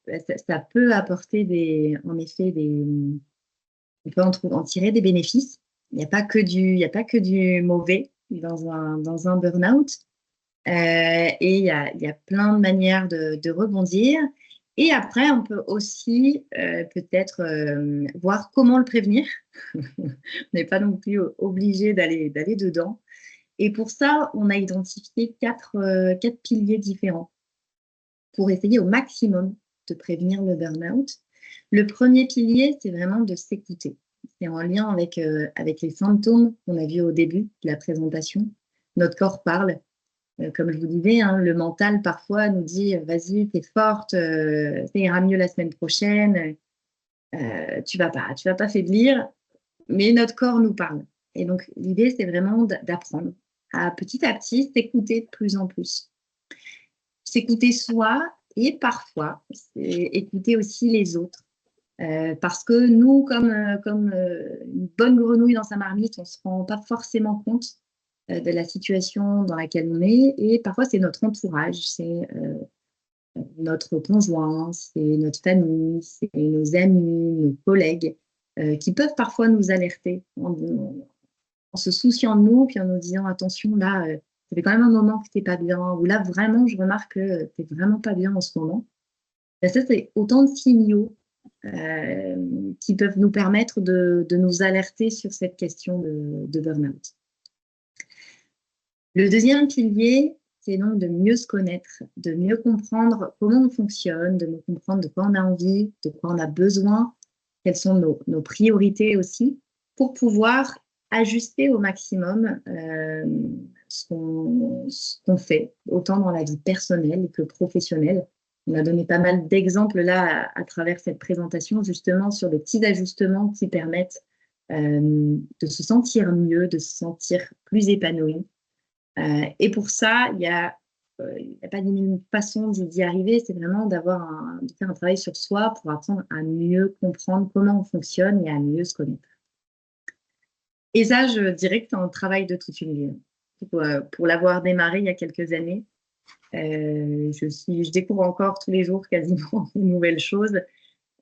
ça peut apporter en effet, on peut en tirer des bénéfices. Il n'y a pas que il y a pas que du mauvais dans un burn-out. Et il y a plein de manières de rebondir. Et après, on peut aussi peut-être voir comment le prévenir. On n'est pas non plus obligé d'aller dedans. Et pour ça, on a identifié quatre piliers différents pour essayer au maximum de prévenir le burn-out. Le premier pilier, c'est vraiment de s'écouter. C'est en lien avec les symptômes qu'on a vus au début de la présentation. Notre corps parle. Comme je vous disais, hein, le mental parfois nous dit vas-y, t'es forte, ça ira mieux la semaine prochaine, tu vas pas faiblir, mais notre corps nous parle. Et donc l'idée, c'est vraiment d'apprendre à petit s'écouter de plus en plus. S'écouter soi et parfois écouter aussi les autres. Parce que nous, comme une bonne grenouille dans sa marmite, on ne se rend pas forcément compte de la situation dans laquelle on est. Et parfois, c'est notre entourage, c'est notre conjoint, c'est notre famille, c'est nos amis, nos collègues, qui peuvent parfois nous alerter en se souciant de nous, puis en nous disant attention, là, ça fait quand même un moment que tu n'es pas bien, ou là, vraiment, je remarque que tu n'es vraiment pas bien en ce moment. Et ça, c'est autant de signaux qui peuvent nous permettre de nous alerter sur cette question de burn-out. Le deuxième pilier, c'est donc de mieux se connaître, de mieux comprendre comment on fonctionne, de mieux comprendre de quoi on a envie, de quoi on a besoin, quelles sont nos priorités aussi, pour pouvoir ajuster au maximum ce qu'on fait, autant dans la vie personnelle que professionnelle. On a donné pas mal d'exemples là à travers cette présentation, justement sur des petits ajustements qui permettent de se sentir mieux, de se sentir plus épanoui. Et pour ça, il n'y a pas une façon d'y arriver, c'est vraiment de faire un travail sur soi pour apprendre à mieux comprendre comment on fonctionne et à mieux se connaître. Et ça, je dirais que c'est un travail de toute une vie. Pour l'avoir démarré il y a quelques années, je découvre encore tous les jours quasiment une nouvelle chose.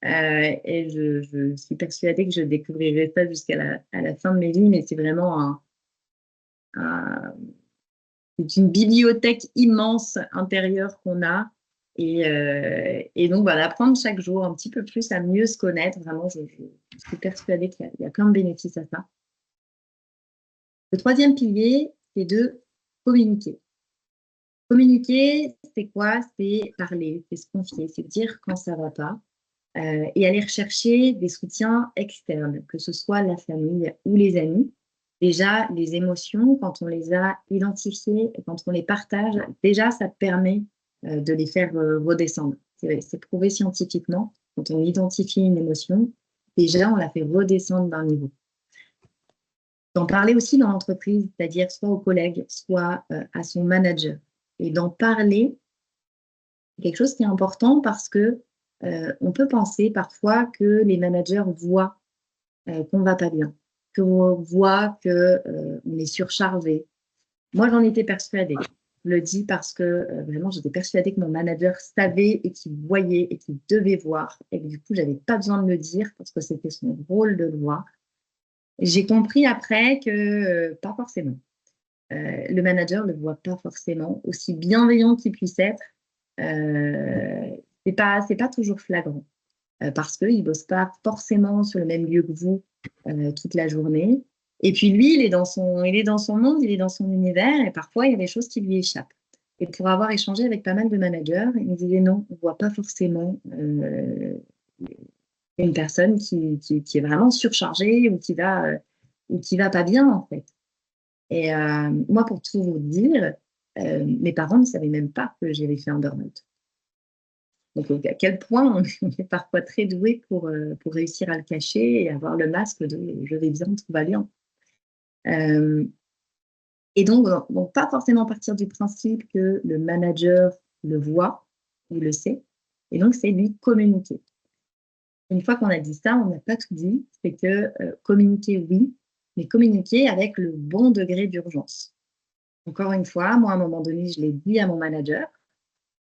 Et je suis persuadée que je découvrirai ça jusqu'à la fin de mes vies, mais c'est vraiment c'est une bibliothèque immense intérieure qu'on a. Et donc, voilà, apprendre chaque jour un petit peu plus à mieux se connaître. Vraiment, je suis persuadée qu'il y a plein de bénéfices à ça. Le troisième pilier, c'est de communiquer. Communiquer, c'est quoi? C'est parler, c'est se confier, c'est dire quand ça ne va pas. Et aller rechercher des soutiens externes, que ce soit la famille ou les amis. Déjà, les émotions, quand on les a identifiées, quand on les partage, déjà, ça permet de les faire redescendre. C'est prouvé scientifiquement. Quand on identifie une émotion, déjà, on la fait redescendre d'un niveau. D'en parler aussi dans l'entreprise, c'est-à-dire soit aux collègues, soit à son manager. Et d'en parler, c'est quelque chose qui est important parce que on peut penser parfois que les managers voient qu'on ne va pas bien, qu'on voit qu'on est surchargé. Moi, j'en étais persuadée. Je le dis parce que vraiment, j'étais persuadée que mon manager savait et qu'il voyait et qu'il devait voir. Et que, du coup, je n'avais pas besoin de le dire parce que c'était son rôle de le voir. J'ai compris après que pas forcément. Le manager ne le voit pas forcément, aussi bienveillant qu'il puisse être. C'est pas toujours flagrant parce qu'il ne bosse pas forcément sur le même lieu que vous toute la journée. Et puis lui, il est dans son monde, il est dans son univers et parfois il y a des choses qui lui échappent. Et pour avoir échangé avec pas mal de managers, ils me disaient non, on ne voit pas forcément une personne qui est vraiment surchargée ou qui va pas bien en fait. Et moi, pour tout vous dire, mes parents ne savaient même pas que j'avais fait un burn-out. Donc, à quel point on est parfois très doué pour réussir à le cacher et avoir le masque de « je vais bien, tout va bien ». Et donc, pas forcément partir du principe que le manager le voit ou le sait. Et donc, c'est lui communiquer. Une fois qu'on a dit ça, on n'a pas tout dit. C'est que communiquer, oui, mais communiquer avec le bon degré d'urgence. Encore une fois, moi, à un moment donné, je l'ai dit à mon manager,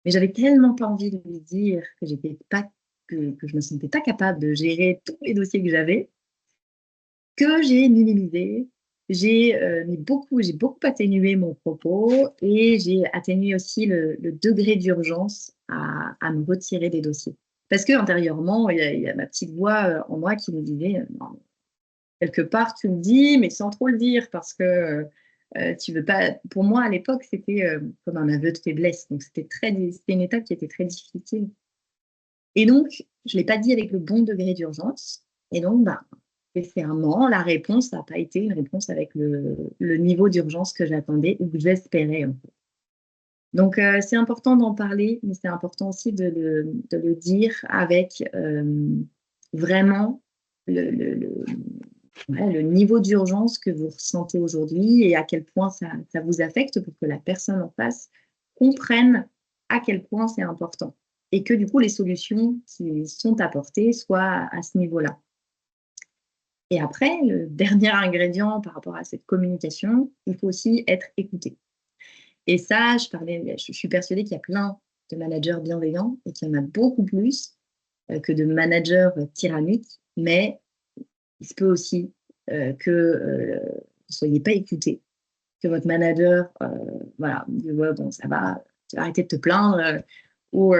mais j'avais tellement pas envie de lui dire que je me sentais pas capable de gérer tous les dossiers que j'avais, que j'ai minimisé, j'ai beaucoup atténué mon propos et j'ai atténué aussi le degré d'urgence à me retirer des dossiers. Parce que intérieurement, il y a ma petite voix en moi qui me disait non, quelque part tu le dis, mais sans trop le dire parce que tu veux pas. Pour moi, à l'époque, c'était comme un aveu de faiblesse. Donc, c'était une étape qui était très difficile. Et donc, je ne l'ai pas dit avec le bon degré d'urgence. Et donc, nécessairement, la réponse n'a pas été une réponse avec le niveau d'urgence que j'attendais ou que j'espérais. En fait. Donc, c'est important d'en parler, mais c'est important aussi de le dire avec vraiment le niveau d'urgence que vous ressentez aujourd'hui et à quel point ça vous affecte pour que la personne en face comprenne à quel point c'est important et que du coup les solutions qui sont apportées soient à ce niveau-là. Et après, le dernier ingrédient par rapport à cette communication, il faut aussi être écouté. Et ça, je suis persuadée qu'il y a plein de managers bienveillants et qu'il y en a beaucoup plus que de managers tyranniques, mais il se peut aussi que vous ne soyez pas écouté, que votre manager dit ouais, bon, ça va, tu vas arrêter de te plaindre, ou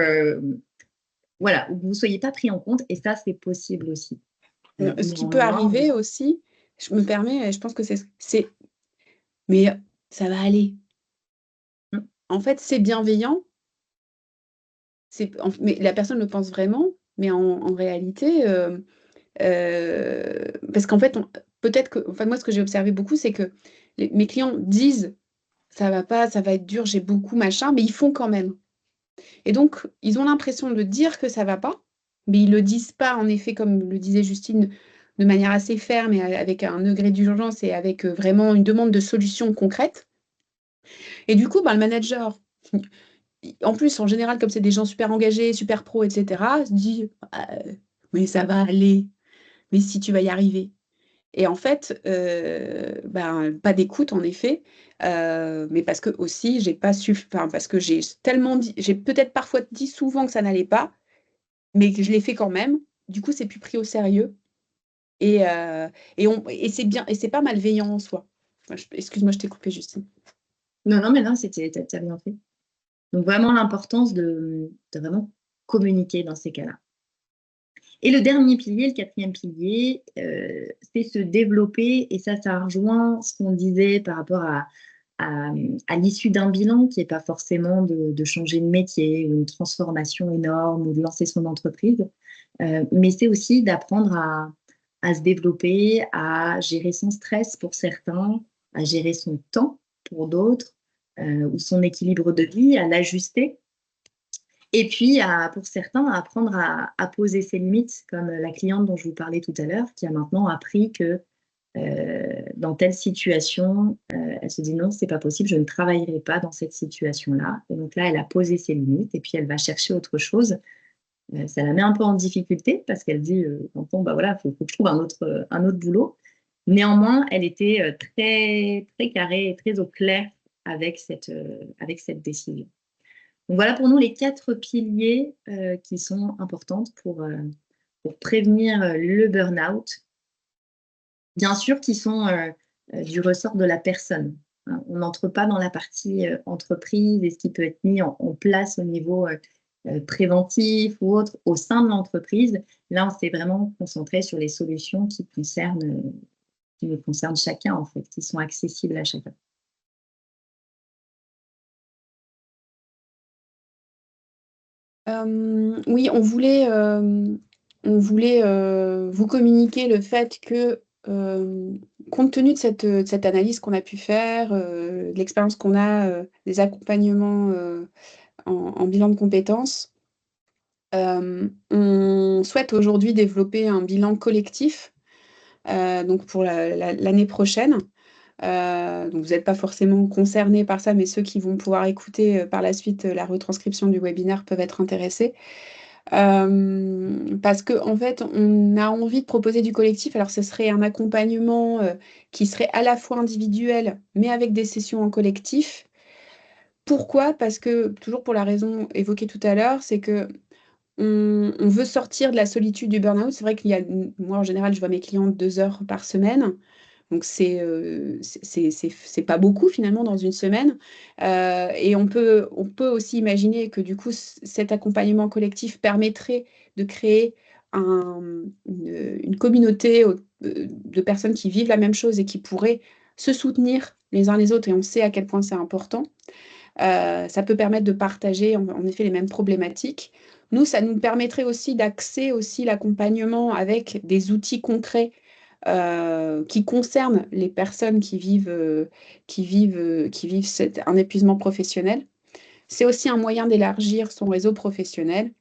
voilà, ou que vous ne soyez pas pris en compte, et ça, c'est possible aussi. Ce qui peut arriver aussi, je me permets, je pense que c'est mais ça va aller. En fait, c'est bienveillant, mais la personne le pense vraiment, mais en réalité, parce qu'en fait, peut-être que, enfin, moi, ce que j'ai observé beaucoup, c'est que mes clients disent ça va pas, ça va être dur, j'ai beaucoup machin, mais ils font quand même. Et donc, ils ont l'impression de dire que ça va pas, mais ils le disent pas, en effet, comme le disait Justine, de manière assez ferme et avec un degré d'urgence et avec vraiment une demande de solution concrète. Et du coup, le manager, en plus, en général, comme c'est des gens super engagés, super pros, etc., se dit mais ça va aller, mais si tu vas y arriver. Et en fait, pas d'écoute en effet, mais parce que aussi j'ai pas su, enfin, parce que j'ai tellement dit, j'ai peut-être parfois dit souvent que ça n'allait pas, mais que je l'ai fait quand même. Du coup, c'est plus pris au sérieux. Et, et c'est bien, et c'est pas malveillant en soi. Excuse-moi, je t'ai coupé, Justine. Non, non, mais non, t'as bien fait. Donc, vraiment l'importance de vraiment communiquer dans ces cas-là. Et le dernier pilier, le quatrième pilier, c'est se développer. Et ça rejoint ce qu'on disait par rapport à l'issue d'un bilan, qui n'est pas forcément de changer de métier ou une transformation énorme ou de lancer son entreprise. Mais c'est aussi d'apprendre à se développer, à gérer son stress pour certains, à gérer son temps pour d'autres, ou son équilibre de vie, à l'ajuster. Et puis, pour certains, à apprendre à poser ses limites, comme la cliente dont je vous parlais tout à l'heure, qui a maintenant appris que dans telle situation, elle se dit non, c'est pas possible, je ne travaillerai pas dans cette situation-là. Et donc là, elle a posé ses limites et puis elle va chercher autre chose. Ça la met un peu en difficulté parce qu'elle dit, bon, bah voilà, faut que je trouve un autre boulot. Néanmoins, elle était très, très carrée et très au clair avec cette décision. Donc voilà pour nous les 4 piliers qui sont importants pour prévenir le burn-out. Bien sûr, qui sont du ressort de la personne. Hein. On n'entre pas dans la partie entreprise et ce qui peut être mis en place au niveau préventif ou autre au sein de l'entreprise. Là, on s'est vraiment concentré sur les solutions qui nous concernent chacun, en fait, qui sont accessibles à chacun. Oui, on voulait vous communiquer le fait que, compte tenu de cette analyse qu'on a pu faire, de l'expérience qu'on a, des accompagnements en bilan de compétences, on souhaite aujourd'hui développer un bilan collectif, donc pour l'année prochaine. Donc vous n'êtes pas forcément concernés par ça, mais ceux qui vont pouvoir écouter par la suite la retranscription du webinaire peuvent être intéressés. Parce que en fait, on a envie de proposer du collectif. Alors, ce serait un accompagnement qui serait à la fois individuel, mais avec des sessions en collectif. Pourquoi? Parce que, toujours pour la raison évoquée tout à l'heure, c'est que on veut sortir de la solitude du burn-out. C'est vrai moi, en général, je vois mes clients 2 heures par semaine. Donc, c'est pas beaucoup finalement dans une semaine. Et on peut aussi imaginer que du coup, cet accompagnement collectif permettrait de créer une communauté de personnes qui vivent la même chose et qui pourraient se soutenir les uns les autres. Et on sait à quel point c'est important. Ça peut permettre de partager en effet les mêmes problématiques. Nous, ça nous permettrait aussi d'axer aussi l'accompagnement avec des outils concrets qui concernent les personnes qui vivent un épuisement professionnel. C'est aussi un moyen d'élargir son réseau professionnel.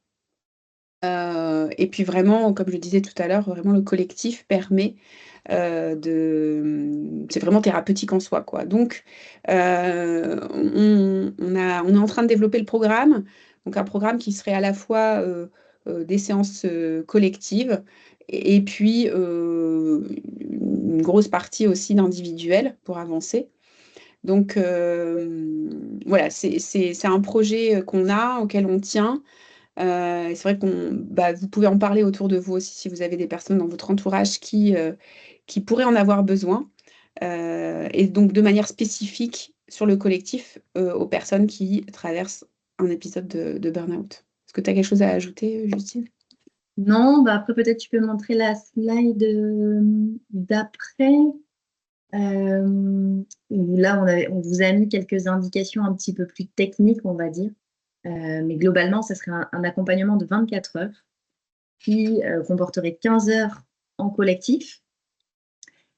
Et puis vraiment, comme je le disais tout à l'heure, vraiment le collectif permet c'est vraiment thérapeutique en soi, quoi. Donc, on est en train de développer le programme, donc un programme qui serait à la fois des séances collectives et puis une grosse partie aussi d'individuel pour avancer. Donc, voilà, c'est un projet qu'on a, auquel on tient. Et c'est vrai vous pouvez en parler autour de vous aussi si vous avez des personnes dans votre entourage qui pourraient en avoir besoin. Et donc de manière spécifique sur le collectif aux personnes qui traversent un épisode de burn-out. Est-ce que tu as quelque chose à ajouter, Justine? Non, bah après peut-être tu peux montrer la slide d'après. Où là, on vous a mis quelques indications un petit peu plus techniques, on va dire. Mais globalement, ça serait un accompagnement de 24 heures qui comporterait 15 heures en collectif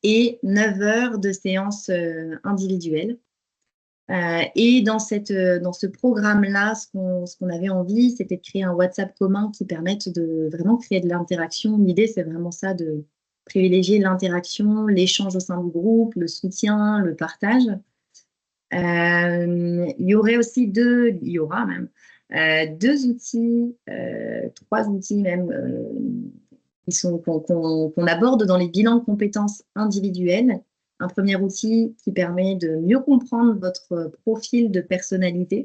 et 9 heures de séances individuelles. Et dans ce programme-là, ce qu'on avait envie, c'était de créer un WhatsApp commun qui permette de vraiment créer de l'interaction. L'idée, c'est vraiment ça, de privilégier l'interaction, l'échange au sein du groupe, le soutien, le partage. Il y aura même 2 outils, 3 outils même qu'on aborde dans les bilans de compétences individuelles. Un premier outil qui permet de mieux comprendre votre profil de personnalité,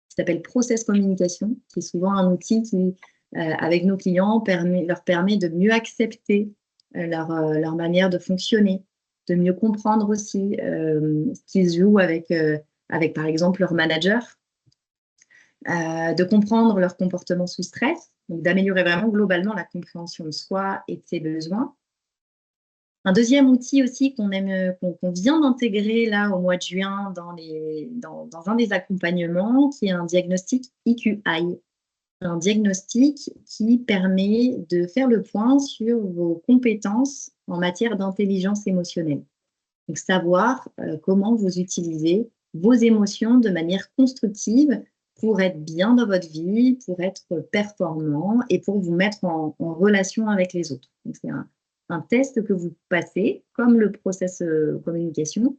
qui s'appelle Process Communication, qui est souvent un outil qui, avec nos clients, leur permet de mieux accepter leur manière de fonctionner, de mieux comprendre aussi ce qu'ils jouent avec, par exemple, leur manager, de comprendre leur comportement sous stress, donc d'améliorer vraiment globalement la compréhension de soi et de ses besoins. Un deuxième outil aussi qu'on vient d'intégrer là au mois de juin dans un des accompagnements, qui est un diagnostic EQI. Un diagnostic qui permet de faire le point sur vos compétences en matière d'intelligence émotionnelle. Donc, savoir comment vous utilisez vos émotions de manière constructive pour être bien dans votre vie, pour être performant et pour vous mettre en relation avec les autres. Donc, c'est un test que vous passez, comme le process communication,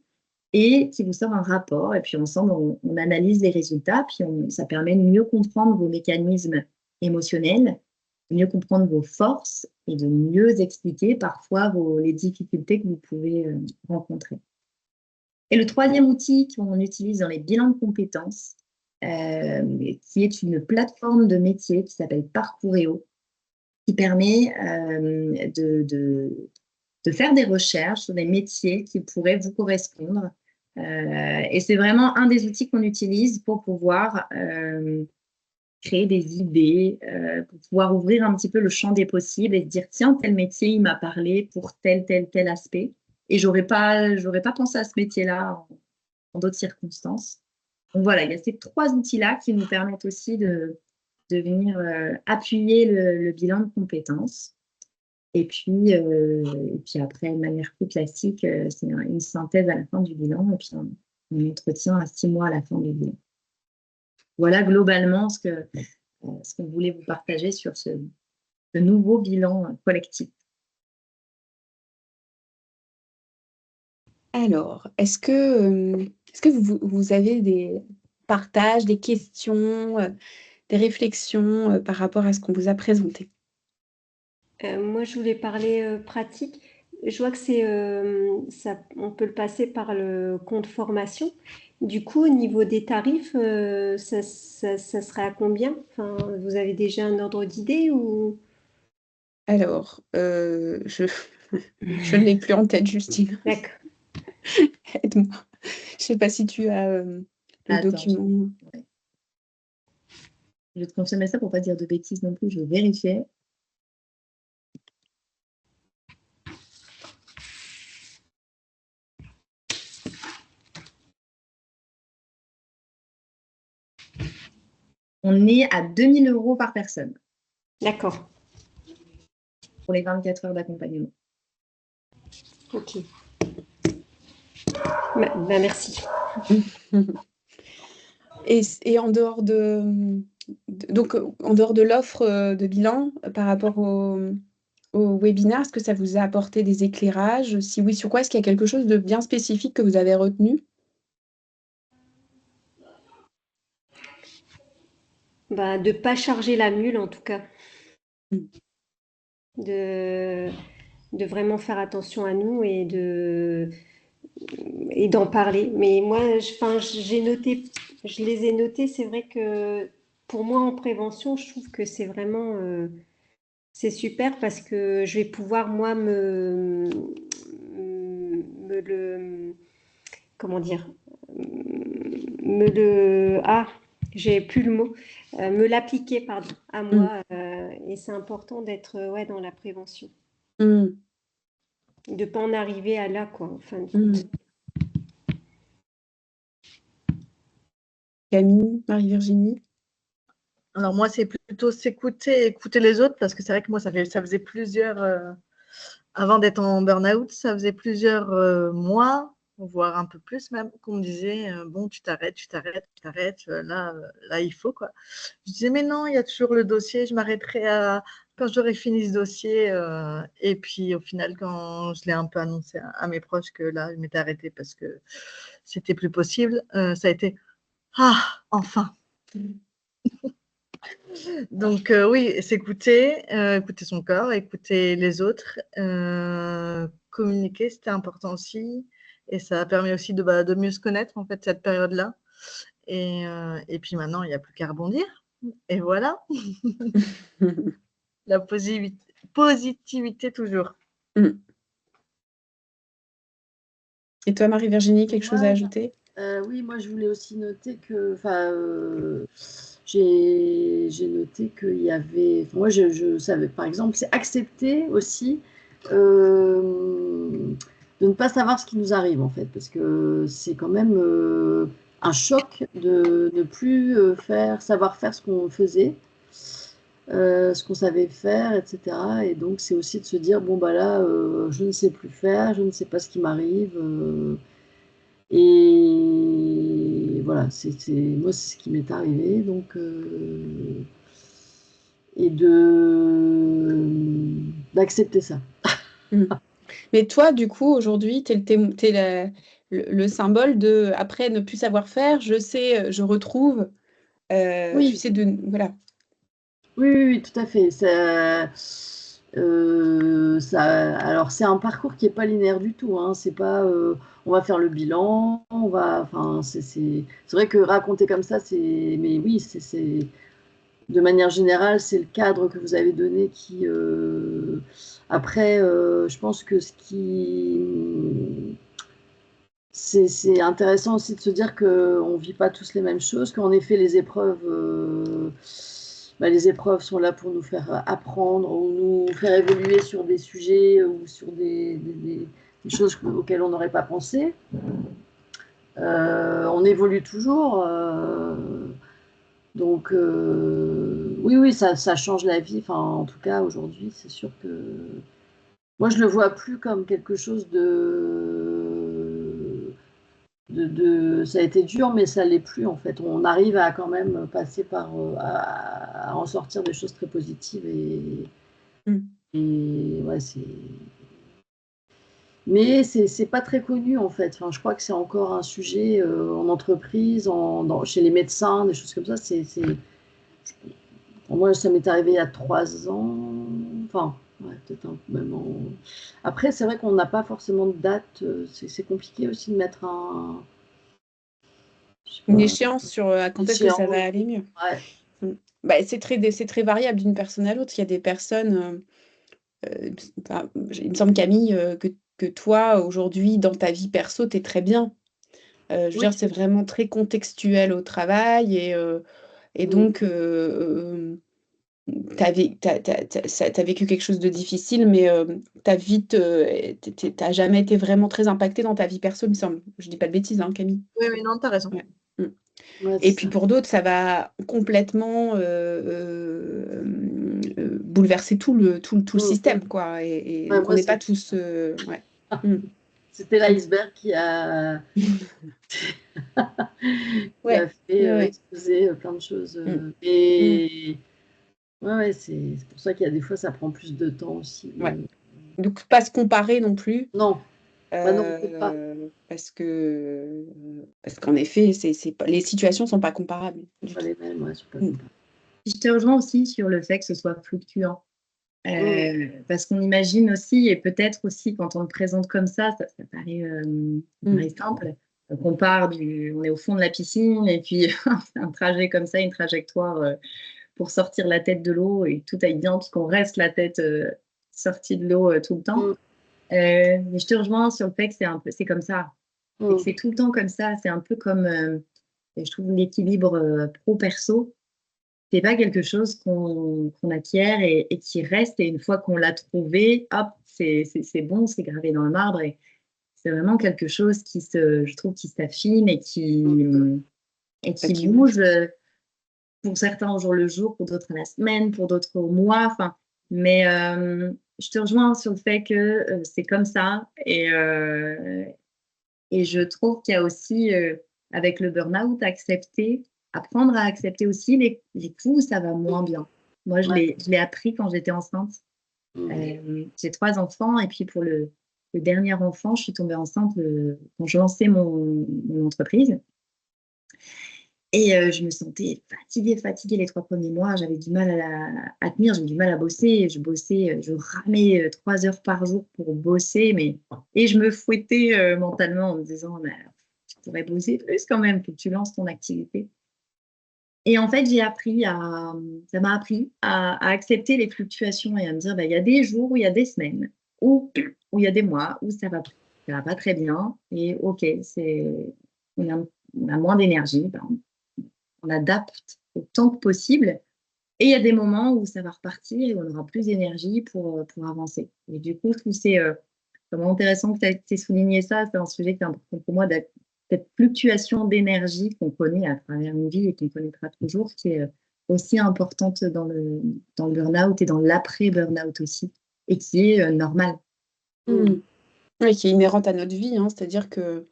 et qui vous sort un rapport. Et puis ensemble, on analyse les résultats, puis ça permet de mieux comprendre vos mécanismes émotionnels, de mieux comprendre vos forces et de mieux expliquer parfois les difficultés que vous pouvez rencontrer. Et le troisième outil qu'on utilise dans les bilans de compétences, qui est une plateforme de métier qui s'appelle Parcouréo, qui permet de faire des recherches sur des métiers qui pourraient vous correspondre. Et c'est vraiment un des outils qu'on utilise pour pouvoir créer des idées, pour pouvoir ouvrir un petit peu le champ des possibles et se dire, tiens, tel métier, il m'a parlé pour tel aspect. Et j'aurais pas pensé à ce métier-là en d'autres circonstances. Donc voilà, il y a ces trois outils-là qui nous permettent aussi de venir appuyer le bilan de compétences. Et puis après, de manière plus classique, c'est une synthèse à la fin du bilan et puis un entretien à 6 mois à la fin du bilan. Voilà globalement ce qu'on voulait vous partager sur ce nouveau bilan collectif. Alors, est-ce que vous avez des partages, des questions, des réflexions par rapport à ce qu'on vous a présenté? Moi, je voulais parler pratique. Je vois que on peut le passer par le compte formation. Du coup, au niveau des tarifs, ça serait à combien? Enfin, vous avez déjà un ordre d'idée ou... Alors, je ne l'ai plus en tête, Justine. D'accord. Aide-moi. Je ne sais pas si tu as le document. Je vais te confirmer ça pour ne pas dire de bêtises non plus, je vais vérifier. On est à 2 000 € par personne. D'accord. Pour les 24 heures d'accompagnement. Ok. Merci. Et en dehors donc, en dehors de l'offre de bilan par rapport au webinaire, est-ce que ça vous a apporté des éclairages? Si oui, sur quoi? Est-ce qu'il y a quelque chose de bien spécifique que vous avez retenu? De ne pas charger la mule, en tout cas. Mm. De vraiment faire attention à nous et d'en parler. Mais moi, je les ai notés. C'est vrai que pour moi, en prévention, je trouve que c'est vraiment c'est super parce que je vais pouvoir, moi, comment dire, j'ai plus le mot, me l'appliquer, pardon, à moi. Et c'est important d'être dans la prévention. De ne pas en arriver à là, quoi, en fin de compte. Camille, Marie-Virginie? Alors moi, c'est plutôt écouter les autres, parce que c'est vrai que moi, ça faisait plusieurs, avant d'être en burn-out, ça faisait plusieurs mois, voire un peu plus même, qu'on me disait, bon, tu t'arrêtes, là, il faut, quoi. Je disais, mais non, il y a toujours le dossier, je m'arrêterai quand j'aurai fini ce dossier. Et puis, au final, quand je l'ai un peu annoncé à mes proches que là, je m'étais arrêtée parce que c'était plus possible, ça a été, ah, enfin. Donc, oui, s'écouter, écouter son corps, écouter les autres, communiquer, c'était important aussi. Et ça a permis aussi de mieux se connaître, en fait, cette période-là. Et puis maintenant, il n'y a plus qu'à rebondir. Et voilà, la positivité toujours. Et toi, Marie-Virginie, quelque chose à Moi, ajouter? oui, moi je voulais aussi noter que, j'ai noté qu'il y avait, moi je savais, par exemple, c'est accepter aussi de ne pas savoir ce qui nous arrive en fait, parce que c'est quand même un choc de ne plus savoir faire ce qu'on faisait, ce qu'on savait faire, etc. Et donc c'est aussi de se dire, bon bah là, je ne sais plus faire, je ne sais pas ce qui m'arrive. Et voilà, moi, c'est ce qui m'est arrivé. Donc, et d'accepter ça. Mais toi, du coup, aujourd'hui, tu es le symbole de, après ne plus savoir faire, je sais, je retrouve, tu Oui, sais, voilà. oui, tout à fait. Alors, c'est un parcours qui n'est pas linéaire du tout. Hein. C'est pas, on va faire le bilan, enfin, c'est vrai que raconter comme ça, mais oui, de manière générale, c'est le cadre que vous avez donné qui, après, je pense que c'est intéressant aussi de se dire qu'on ne vit pas tous les mêmes choses, qu'en effet, les épreuves sont là pour nous faire apprendre ou nous faire évoluer sur des sujets ou sur des choses auxquelles on n'aurait pas pensé. On évolue toujours. Donc, oui, ça change la vie. Enfin, en tout cas, aujourd'hui, c'est sûr que moi, je le vois plus comme quelque chose ça a été dur, mais ça l'est plus, en fait. On arrive à quand même passer à en sortir des choses très positives et ouais, mais c'est pas très connu, en fait. Enfin, je crois que c'est encore un sujet en entreprise, chez les médecins, des choses comme ça. Moi, ça m'est arrivé il y a 3 ans. Enfin, ouais, peut-être même Après, c'est vrai qu'on n'a pas forcément de date. C'est compliqué aussi de mettre Une échéance sur quand est-ce que ça va échéance. aller mieux. Ouais. Bah, c'est très variable d'une personne à l'autre. Il y a des personnes, il me semble, Camille, que toi, aujourd'hui, dans ta vie perso, tu es très bien. Je veux Oui. dire, c'est vraiment très contextuel au travail et donc, t'as vécu quelque chose de difficile, mais ta vie, t'as jamais été vraiment très impactée dans ta vie perso, il me semble. Je dis pas de bêtises, hein, Camille. Oui, mais non, tu as raison. Ouais. Ouais, Et c'est puis ça. pour d'autres, ça va complètement bouleverser tout le système, quoi. Et Ouais, donc on moi, n'est pas tous. Ouais. c'était l'iceberg qui a Ouais. fait Ouais. exploser plein de choses. Mm. Et ouais, c'est pour ça qu'il y a des fois, ça prend plus de temps aussi. Ouais. Donc pas se comparer non plus. Non, bah non, on peut pas. Parce qu'en effet, les situations sont pas comparables Ce du sont pas tout. les mêmes, ouais, sont pas comparables. Je te rejoins aussi sur le fait que ce soit fluctuant. Parce qu'on imagine aussi, et peut-être aussi quand on le présente comme ça paraît simple. Donc on est au fond de la piscine et puis un trajet comme ça, une trajectoire pour sortir la tête de l'eau et tout aille bien puisqu'on reste la tête sortie de l'eau tout le temps. Mais je te rejoins sur le fait que c'est comme ça. Et que c'est tout le temps comme ça. C'est un peu comme, je trouve, l'équilibre pro-perso. C'est pas quelque chose qu'on acquiert et qui reste. Et une fois qu'on l'a trouvé, hop, c'est bon, c'est gravé dans le marbre. Et c'est vraiment quelque chose je trouve, qui s'affine et qui bouge. Pour certains au jour le jour, pour d'autres à la semaine, pour d'autres au mois. Enfin, mais je te rejoins sur le fait que c'est comme ça. Et je trouve qu'il y a aussi, avec le burn-out, apprendre à accepter aussi les coups où ça va moins bien. Moi, je l'ai appris quand j'étais enceinte. J'ai 3 enfants et puis pour le dernier enfant, je suis tombée enceinte quand je lançais mon entreprise. Et je me sentais fatiguée les 3 premiers mois. J'avais du mal à tenir, j'avais du mal à bosser. Je ramais 3 heures par jour pour bosser, et je me fouettais mentalement en me disant, bah, tu pourrais bosser plus quand même, que tu lances ton activité. Et en fait, ça m'a appris à accepter les fluctuations et à me dire, bah, il y a des jours, où il y a des semaines, où il y a des mois où ça va pas très bien. Et OK, on a, on a moins d'énergie, ben, on adapte autant que possible. Et il y a des moments où ça va repartir et on aura plus d'énergie pour avancer. Et du coup, je trouve que c'est vraiment intéressant que tu aies souligné ça. C'est un sujet qui est important pour moi, cette fluctuation d'énergie qu'on connaît à travers une vie et qu'on connaîtra toujours, qui est aussi importante dans le burn-out et dans l'après-burn-out aussi, et qui est normale. Oui, qui est inhérente à notre vie, hein. C'est-à-dire qu'il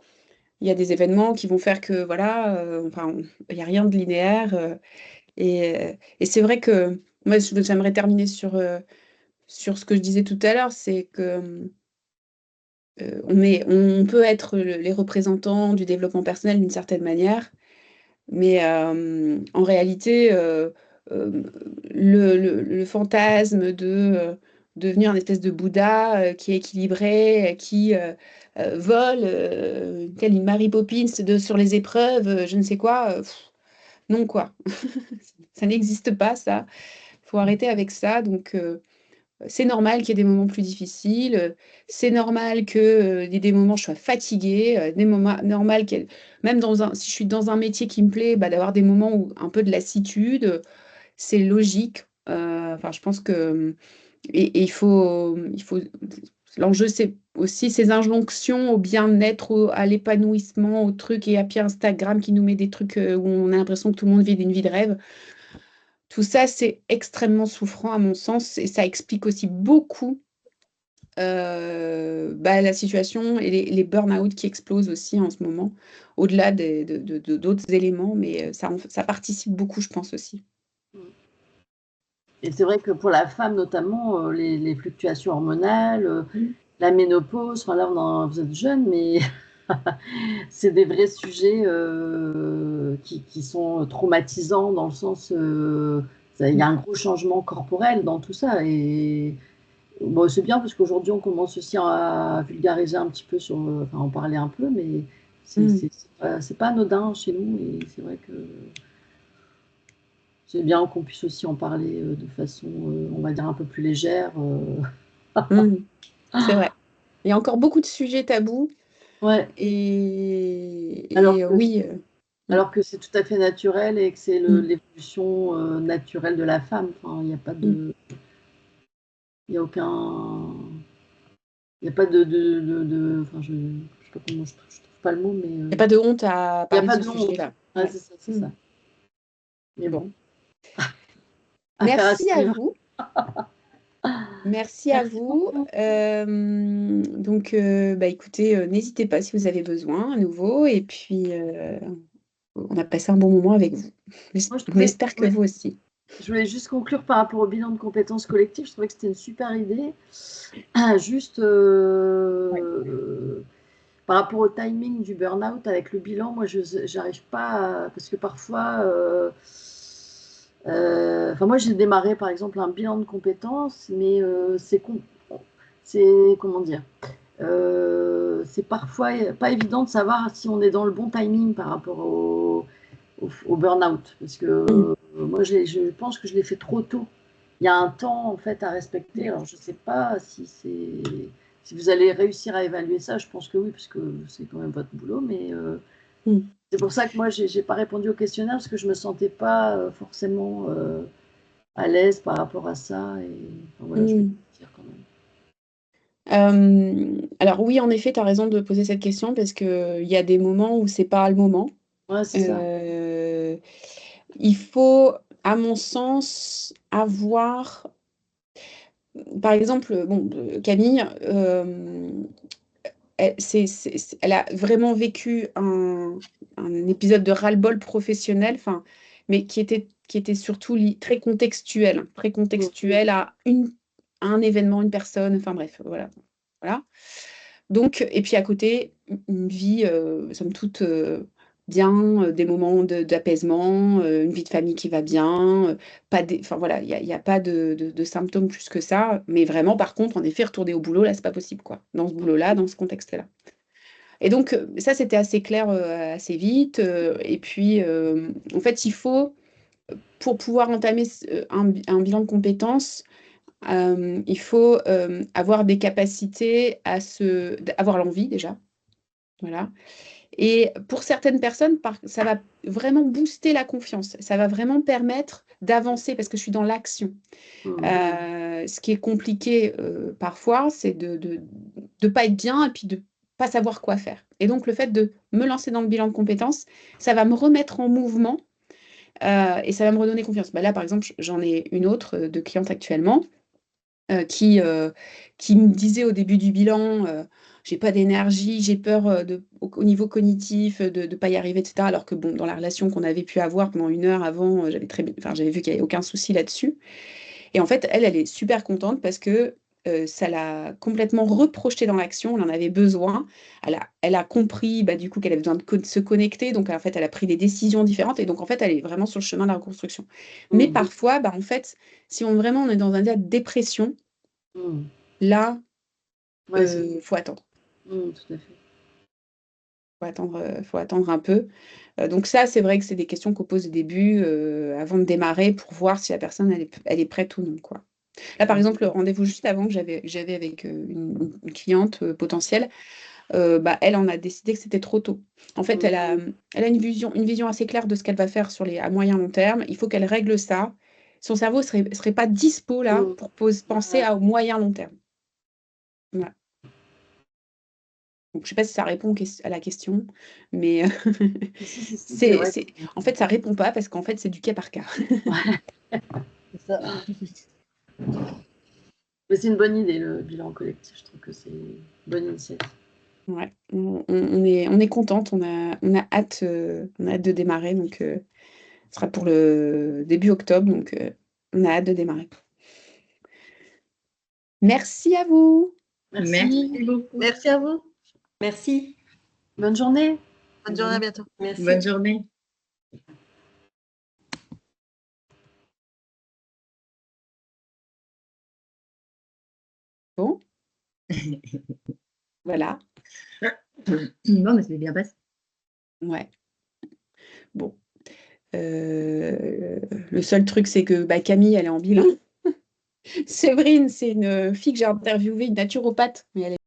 y a des événements qui vont faire que, voilà, enfin, il n'y a rien de linéaire. Et c'est vrai que moi, j'aimerais terminer sur ce que je disais tout à l'heure, c'est que on peut être les représentants du développement personnel d'une certaine manière, mais en réalité, le fantasme de devenir un espèce de Bouddha qui est équilibré, qui vole, telle une Mary Poppins sur les épreuves, je ne sais quoi, non quoi. Ça n'existe pas ça. Il faut arrêter avec ça. Donc, c'est normal qu'il y ait des moments plus difficiles, c'est normal que, il y ait des moments où je sois fatiguée, des moments normal même si je suis dans un métier qui me plaît, bah, d'avoir des moments où un peu de lassitude, c'est logique. Enfin, je pense que, et il faut l'enjeu, c'est aussi ces injonctions au bien-être, à l'épanouissement, au truc, et puis Instagram qui nous met des trucs, où on a l'impression que tout le monde vit une vie de rêve. Tout ça, c'est extrêmement souffrant à mon sens, et ça explique aussi beaucoup bah, la situation et les burn-out qui explosent aussi en ce moment, au-delà d'autres éléments, mais ça participe beaucoup, je pense aussi. Et c'est vrai que pour la femme, notamment, les fluctuations hormonales, la ménopause, enfin là, vous êtes jeune, mais c'est des vrais sujets qui sont traumatisants dans le sens, il y a un gros changement corporel dans tout ça. Et bon, c'est bien parce qu'aujourd'hui, on commence aussi à vulgariser un petit peu enfin, en parler un peu, mais c'est pas anodin chez nous. Et c'est vrai que c'est bien qu'on puisse aussi en parler de façon, on va dire, un peu plus légère. C'est vrai. Il y a encore beaucoup de sujets tabous. Ouais. Et oui. Alors que c'est tout à fait naturel et que c'est l'évolution naturelle de la femme. Enfin, il n'y a pas de. Il n'y a aucun. Il n'y a pas de. Enfin, je ne sais pas comment je trouve pas le mot, mais. Il n'y a pas de honte à Il n'y a parler pas de de ce honte. sujet-là. Ouais, c'est ça, c'est ça. Mais bon. Merci à vous. Merci à Merci vous. beaucoup. Donc, bah, écoutez, n'hésitez pas si vous avez besoin à nouveau. Et puis, on a passé un bon moment avec vous. On espère que vous aussi. Je voulais juste conclure par rapport au bilan de compétences collectives. Je trouvais que c'était une super idée. Juste par rapport au timing du burn-out avec le bilan, moi, je n'arrive pas parce que parfois, enfin, moi, j'ai démarré par exemple un bilan de compétences, mais c'est comment dire, c'est parfois pas évident de savoir si on est dans le bon timing par rapport au burn-out, parce que moi, je pense que je l'ai fait trop tôt. Il y a un temps en fait à respecter. Alors, je ne sais pas si vous allez réussir à évaluer ça. Je pense que oui, parce que c'est quand même votre boulot. Mais c'est pour ça que moi, j'ai pas répondu au questionnaire parce que je me sentais pas forcément à l'aise par rapport à ça. Et enfin, voilà, je vais le dire quand même. Alors oui, en effet, tu as raison de poser cette question parce qu'il y a des moments où c'est pas le moment. Ouais, c'est ça. Il faut, à mon sens, avoir... Par exemple, bon, Camille, elle a vraiment vécu un épisode de ras-le-bol professionnel, mais qui était surtout très contextuel à un événement, une personne, enfin bref, voilà. Donc, et puis à côté, une vie, somme toute, bien, des moments d'apaisement, une vie de famille qui va bien, enfin voilà, il y a pas de symptômes plus que ça. Mais vraiment, par contre, en effet, retourner au boulot, là, c'est pas possible, quoi. Dans ce boulot-là, dans ce contexte-là. Et donc, ça, c'était assez clair assez vite. Et puis, en fait, il faut, pour pouvoir entamer un bilan de compétences, il faut avoir des capacités avoir l'envie déjà. Voilà. Et pour certaines personnes, ça va vraiment booster la confiance. Ça va vraiment permettre d'avancer parce que je suis dans l'action. Ce qui est compliqué parfois, c'est de pas être bien et puis de pas savoir quoi faire. Et donc, le fait de me lancer dans le bilan de compétences, ça va me remettre en mouvement et ça va me redonner confiance. Bah là, par exemple, j'en ai une autre de cliente actuellement qui me disait au début du bilan, j'ai pas d'énergie, j'ai peur au niveau cognitif de ne pas y arriver, etc. Alors que bon, dans la relation qu'on avait pu avoir pendant 1 heure avant, j'avais vu qu'il n'y avait aucun souci là-dessus. Et en fait, elle est super contente parce que ça l'a complètement reprojetée dans l'action. Elle en avait besoin. Elle a compris bah, du coup qu'elle avait besoin de se connecter. Donc en fait, elle a pris des décisions différentes. Et donc en fait, elle est vraiment sur le chemin de la reconstruction. Mais parfois, bah, en fait, si vraiment on est dans un état de dépression, là, faut attendre. Tout à fait. Faut attendre un peu. Donc ça, c'est vrai que c'est des questions qu'on pose au début, avant de démarrer, pour voir si la personne elle est prête ou non, quoi. Là, par exemple, le rendez-vous juste avant que j'avais avec une cliente potentielle, bah, elle en a décidé que c'était trop tôt. En fait, elle a une vision assez claire de ce qu'elle va faire à moyen long terme. Il faut qu'elle règle ça. Son cerveau serait pas dispo là pour penser au moyen long terme. Voilà. Donc, je ne sais pas si ça répond à la question, mais en fait, ça ne répond pas parce qu'en fait, c'est du cas par cas. C'est ça. Mais c'est une bonne idée, le bilan collectif. Je trouve que c'est une bonne initiative. Ouais, on est contente, on a hâte de démarrer. Donc, ce sera pour le début octobre, donc on a hâte de démarrer. Merci à vous. Merci beaucoup. Merci à vous. Merci. Bonne journée. Bonne journée, à bientôt. Merci. Bonne journée. Bon. Voilà. Non, mais c'est bien passé. Ouais. Bon. Le seul truc, c'est que bah, Camille, elle est en bilan. Séverine, c'est une fille que j'ai interviewée, une naturopathe, mais elle est